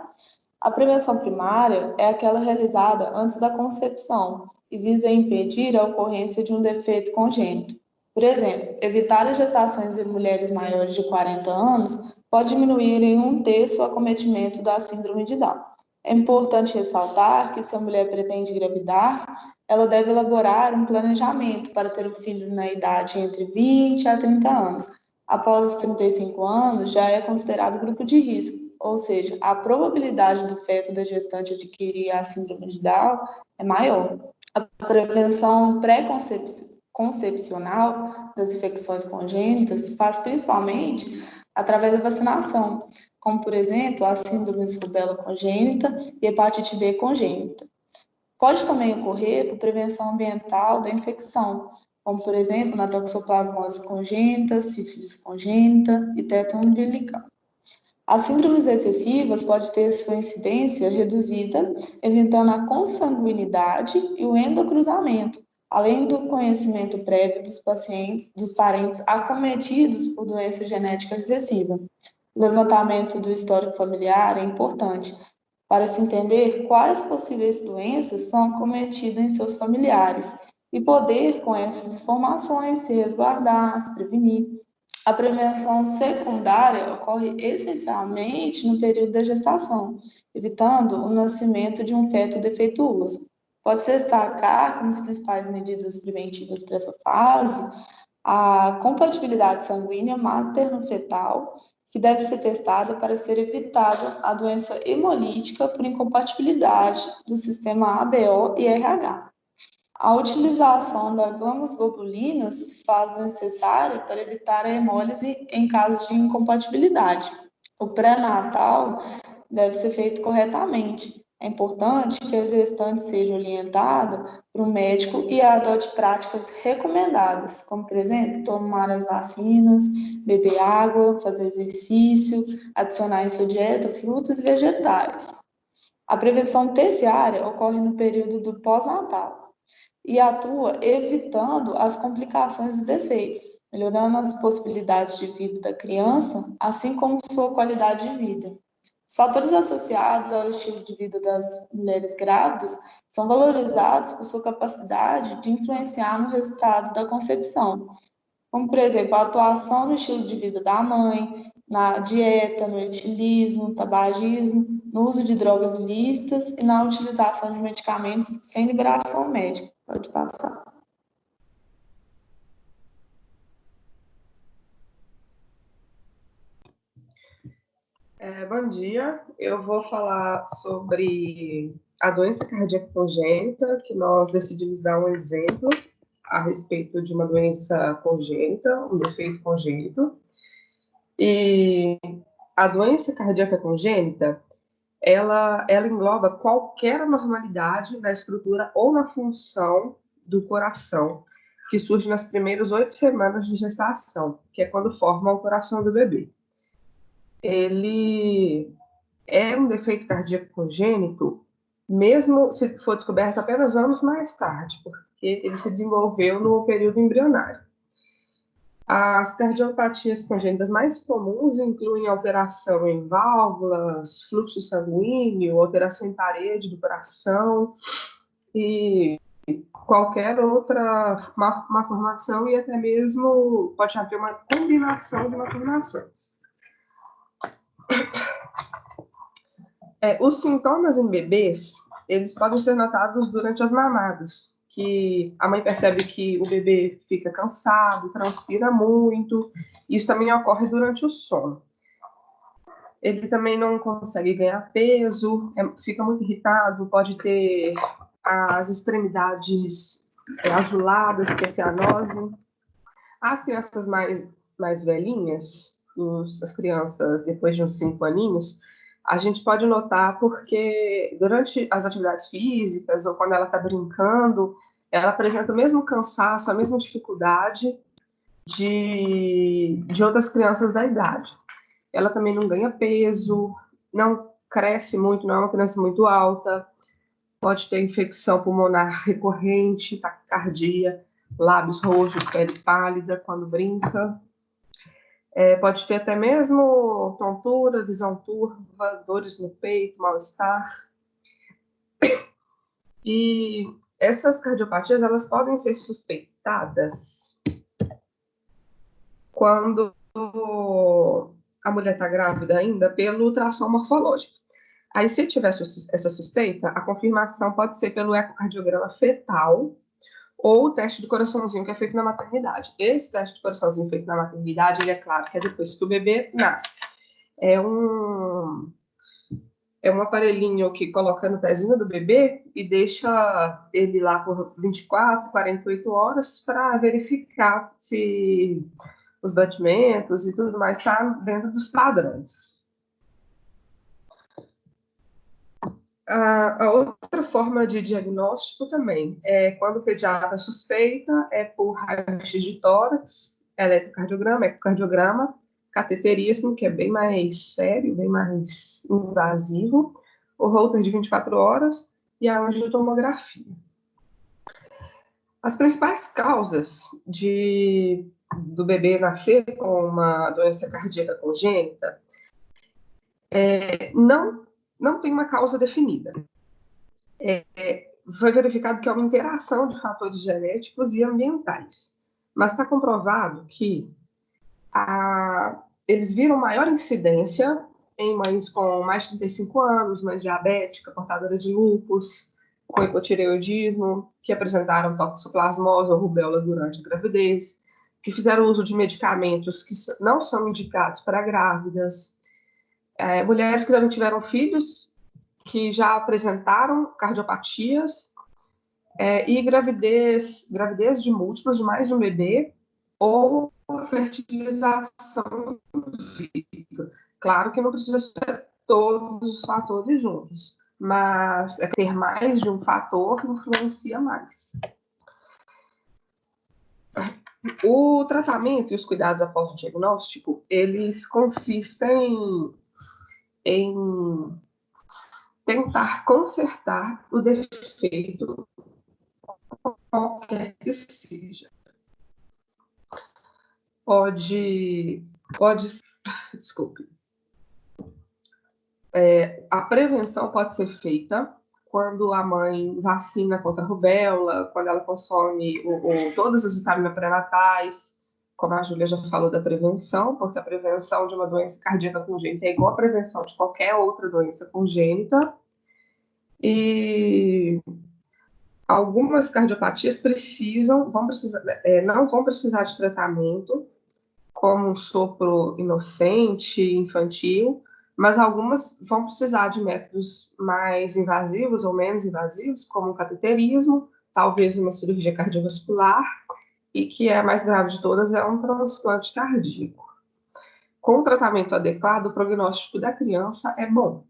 A prevenção primária é aquela realizada antes da concepção e visa impedir a ocorrência de um defeito congênito. Por exemplo, evitar as gestações em mulheres maiores de 40 anos pode diminuir em 1/3 o acometimento da síndrome de Down. É importante ressaltar que se a mulher pretende engravidar, ela deve elaborar um planejamento para ter o filho na idade entre 20 a 30 anos. Após os 35 anos, já é considerado grupo de risco, ou seja, a probabilidade do feto da gestante adquirir a síndrome de Down é maior. A prevenção pré-concepcional das infecções congênitas se faz principalmente através da vacinação, como, por exemplo, a síndrome de rubéola congênita e hepatite B congênita. Pode também ocorrer por prevenção ambiental da infecção, como, por exemplo, na toxoplasmose congênita, sífilis congênita e tétano umbilical. As síndromes excessivas podem ter sua incidência reduzida, evitando a consanguinidade e o endocruzamento, além do conhecimento prévio dos parentes acometidos por doença genética recessiva. O levantamento do histórico familiar é importante para se entender quais possíveis doenças são acometidas em seus familiares e poder, com essas informações, se resguardar, se prevenir. A prevenção secundária ocorre essencialmente no período da gestação, evitando o nascimento de um feto defeituoso. Pode-se destacar como as principais medidas preventivas para essa fase a compatibilidade sanguínea materno-fetal, que deve ser testada para ser evitada a doença hemolítica por incompatibilidade do sistema ABO e RH. A utilização da glamusgobulinas faz necessária para evitar a hemólise em caso de incompatibilidade. O pré-natal deve ser feito corretamente. É importante que as gestantes sejam orientadas para o médico e adote práticas recomendadas, como, por exemplo, tomar as vacinas, beber água, fazer exercício, adicionar em sua dieta frutas e vegetais. A prevenção terciária ocorre no período do pós-natal e atua evitando as complicações dos defeitos, melhorando as possibilidades de vida da criança, assim como sua qualidade de vida. Os fatores associados ao estilo de vida das mulheres grávidas são valorizados por sua capacidade de influenciar no resultado da concepção, como, por exemplo, a atuação no estilo de vida da mãe, na dieta, no etilismo, no tabagismo, no uso de drogas ilícitas e na utilização de medicamentos sem liberação médica. Pode passar. Bom dia, eu vou falar sobre a doença cardíaca congênita, que nós decidimos dar um exemplo a respeito de uma doença congênita, um defeito congênito. E a doença cardíaca congênita, ela engloba qualquer anormalidade na estrutura ou na função do coração, que surge nas primeiras 8 semanas de gestação, que é quando forma o coração do bebê. Ele é um defeito cardíaco congênito, mesmo se for descoberto apenas anos mais tarde, porque ele se desenvolveu no período embrionário. As cardiopatias congênitas mais comuns incluem alteração em válvulas, fluxo sanguíneo, alteração em parede do coração e qualquer outra malformação, e até mesmo pode haver uma combinação de malformações. Os sintomas em bebês, eles podem ser notados durante as mamadas, que a mãe percebe que o bebê fica cansado, transpira muito. Isso também ocorre durante o sono. Ele também não consegue ganhar peso, fica muito irritado, pode ter as extremidades azuladas, que é cianose. As crianças mais velhinhas, as crianças depois de uns 5 aninhos, a gente pode notar porque durante as atividades físicas ou quando ela está brincando, ela apresenta o mesmo cansaço, a mesma dificuldade de outras crianças da idade. Ela também não ganha peso, não cresce muito, não é uma criança muito alta, pode ter infecção pulmonar recorrente, taquicardia, lábios roxos, pele pálida quando brinca. Pode ter até mesmo tontura, visão turva, dores no peito, mal-estar. E essas cardiopatias, elas podem ser suspeitadas quando a mulher está grávida ainda pelo ultrassom morfológico. Aí, se tiver essa suspeita, a confirmação pode ser pelo ecocardiograma fetal ou o teste do coraçãozinho que é feito na maternidade. Esse teste de coraçãozinho feito na maternidade, ele é claro que é depois que o bebê nasce. É um aparelhinho que coloca no pezinho do bebê e deixa ele lá por 24, 48 horas para verificar se os batimentos e tudo mais está dentro dos padrões. A outra forma de diagnóstico também é quando o pediatra suspeita, é por raio-x de tórax, eletrocardiograma, ecocardiograma, cateterismo, que é bem mais sério, bem mais invasivo, o Holter de 24 horas e a angiotomografia. As principais causas do bebê nascer com uma doença cardíaca congênita não tem uma causa definida. Foi verificado que é uma interação de fatores genéticos e ambientais, mas está comprovado que eles viram maior incidência em mães com mais de 35 anos, mães diabéticas, portadoras de lúpus, com hipotireoidismo, que apresentaram toxoplasmose ou rubéola durante a gravidez, que fizeram uso de medicamentos que não são indicados para grávidas, mulheres que também tiveram filhos que já apresentaram cardiopatias, e gravidez de múltiplos, de mais de um bebê, ou fertilização in vitro. Claro que não precisa ser todos os fatores juntos, mas ter mais de um fator influencia mais. O tratamento e os cuidados após o diagnóstico, eles consistem em tentar consertar o defeito, qualquer que seja. Desculpe. A prevenção pode ser feita quando a mãe vacina contra a rubéola, quando ela consome todas as vitaminas pré-natais, como a Júlia já falou da prevenção, porque a prevenção de uma doença cardíaca congênita é igual a prevenção de qualquer outra doença congênita. E algumas cardiopatias não vão precisar de tratamento, como um sopro inocente, infantil, mas algumas vão precisar de métodos mais invasivos ou menos invasivos, como o cateterismo, talvez uma cirurgia cardiovascular, e que é a mais grave de todas é um transplante cardíaco. Com o tratamento adequado, o prognóstico da criança é bom.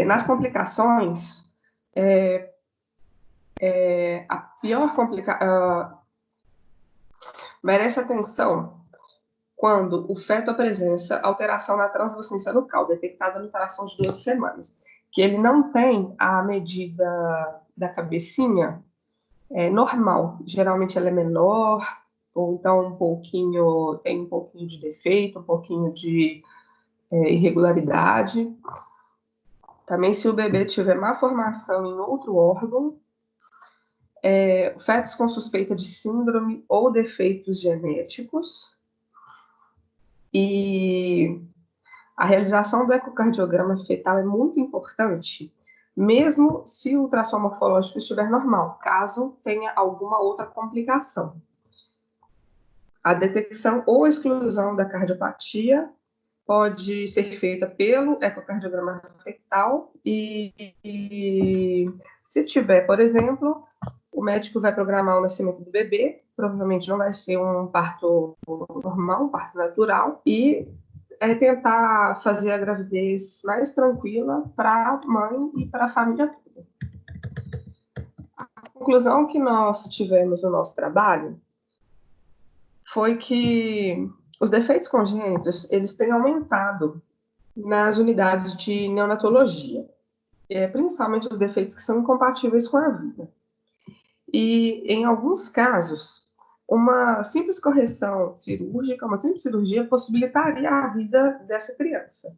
Nas complicações, a pior complicação merece atenção quando o feto apresenta alteração na translucência nucal, detectada no ultrassom de 12 semanas, que ele não tem a medida da cabecinha normal. Geralmente ela é menor, ou então tem um pouquinho de defeito, um pouquinho de irregularidade. Também, se o bebê tiver má formação em outro órgão, fetos com suspeita de síndrome ou defeitos genéticos, e a realização do ecocardiograma fetal é muito importante, mesmo se o ultrassom morfológico estiver normal, caso tenha alguma outra complicação. A detecção ou exclusão da cardiopatia pode ser feita pelo ecocardiograma fetal e se tiver, por exemplo, o médico vai programar o nascimento do bebê, provavelmente não vai ser um parto normal, um parto natural, e tentar fazer a gravidez mais tranquila para a mãe e para a família toda. A conclusão que nós tivemos no nosso trabalho foi que os defeitos congênitos, eles têm aumentado nas unidades de neonatologia, principalmente os defeitos que são incompatíveis com a vida. E, em alguns casos, uma simples correção cirúrgica, uma simples cirurgia possibilitaria a vida dessa criança.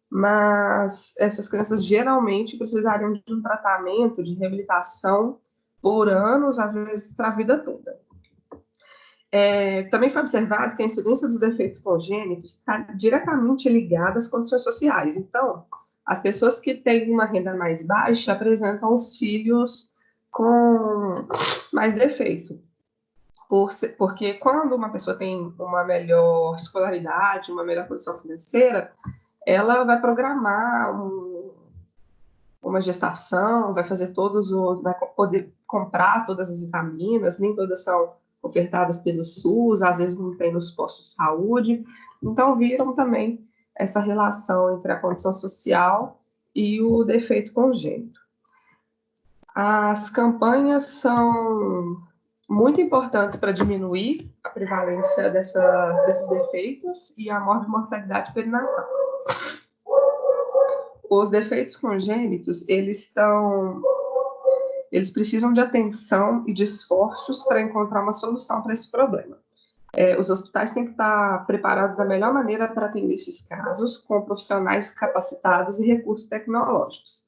Mas essas crianças geralmente precisariam de um tratamento de reabilitação por anos, às vezes para a vida toda. Também foi observado que a incidência dos defeitos congênitos está diretamente ligada às condições sociais. Então, as pessoas que têm uma renda mais baixa apresentam os filhos com mais defeito. Porque quando uma pessoa tem uma melhor escolaridade, uma melhor condição financeira, ela vai programar uma gestação, vai poder comprar todas as vitaminas, nem todas são ofertadas pelo SUS, às vezes não tem nos postos de saúde. Então, viram também essa relação entre a condição social e o defeito congênito. As campanhas são muito importantes para diminuir a prevalência desses defeitos e a mortalidade perinatal. Os defeitos congênitos, eles precisam de atenção e de esforços para encontrar uma solução para esse problema. Os hospitais têm que estar preparados da melhor maneira para atender esses casos, com profissionais capacitados e recursos tecnológicos.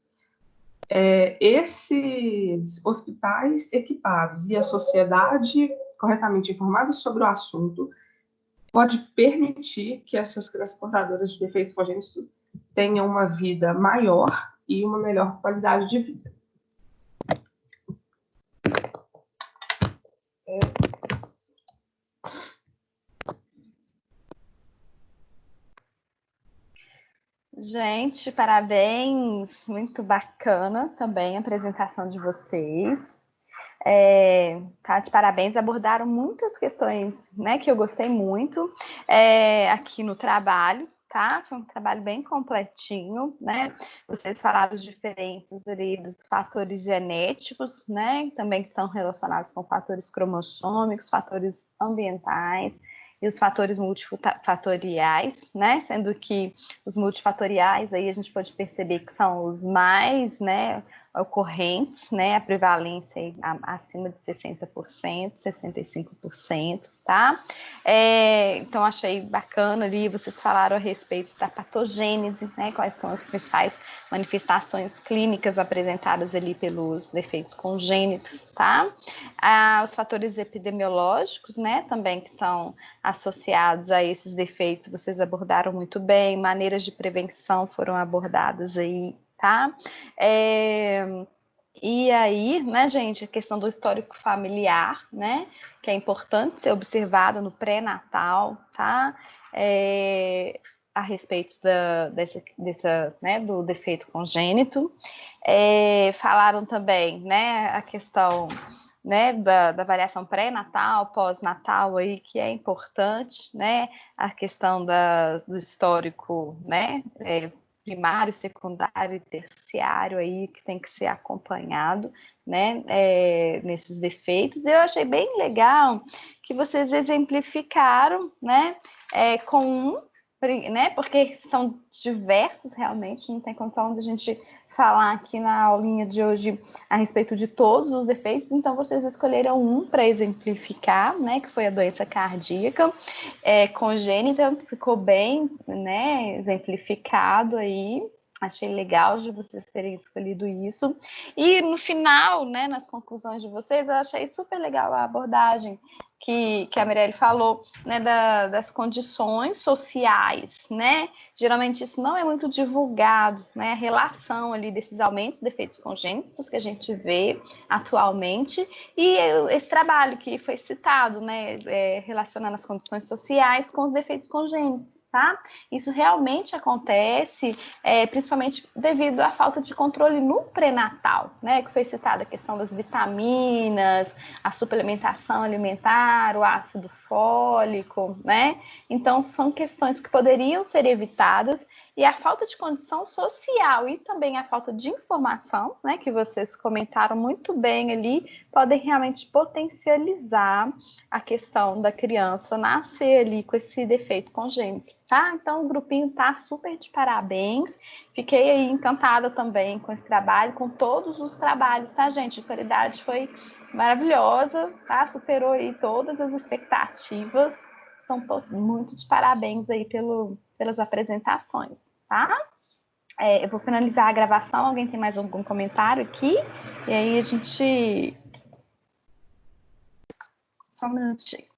Esses hospitais equipados e a sociedade corretamente informada sobre o assunto pode permitir que essas crianças portadoras de defeitos congênitos tenham uma vida maior e uma melhor qualidade de vida. Gente, parabéns, muito bacana também a apresentação de vocês. Tá de parabéns, abordaram muitas questões, né, que eu gostei muito aqui no trabalho, tá? Foi um trabalho bem completinho, né? Vocês falaram as diferenças ali dos fatores genéticos, né? Também que estão relacionados com fatores cromossômicos, fatores ambientais e os fatores multifatoriais, né? Sendo que os multifatoriais aí a gente pode perceber que são os mais, né, ocorrentes, né? A prevalência aí acima de 60%, 65%, tá? Então, achei bacana ali, vocês falaram a respeito da patogênese, né? Quais são as principais manifestações clínicas apresentadas ali pelos defeitos congênitos, tá? Os fatores epidemiológicos, né? Também que são associados a esses defeitos, vocês abordaram muito bem, maneiras de prevenção foram abordadas aí, tá? E aí, né, gente, a questão do histórico familiar, né, que é importante ser observada no pré-natal, tá? A respeito né, do defeito congênito. Falaram também, né, a questão, né, da avaliação pré-natal, pós-natal aí, que é importante, né, a questão do histórico, né, primário, secundário e terciário aí, que tem que ser acompanhado, né, nesses defeitos. Eu achei bem legal que vocês exemplificaram, né, com né, porque são diversos realmente, não tem condição de a gente falar aqui na aulinha de hoje a respeito de todos os defeitos, então vocês escolheram um para exemplificar, né, que foi a doença cardíaca congênita, ficou bem, né, exemplificado aí. Achei legal de vocês terem escolhido isso. E no final, né, nas conclusões de vocês, eu achei super legal a abordagem que a Mirelle falou, né, das condições sociais, né? Geralmente isso não é muito divulgado, né? A relação ali desses aumentos de defeitos congênitos que a gente vê atualmente e esse trabalho que foi citado, né, relacionando as condições sociais com os defeitos congênitos, tá? Isso realmente acontece, principalmente devido à falta de controle no pré-natal, né? Que foi citada a questão das vitaminas, a suplementação alimentar, o ácido fólico, né? Então, são questões que poderiam ser evitadas e a falta de condição social e também a falta de informação, né, que vocês comentaram muito bem ali, podem realmente potencializar a questão da criança nascer ali com esse defeito congênito, tá? Então, o grupinho tá super de parabéns. Fiquei aí encantada também com esse trabalho, com todos os trabalhos, tá, gente? A qualidade foi maravilhosa, tá? Superou aí todas as expectativas. Estão muito de parabéns aí pelas apresentações, tá? Eu vou finalizar a gravação. Alguém tem mais algum comentário aqui? E aí a gente... Só um minutinho.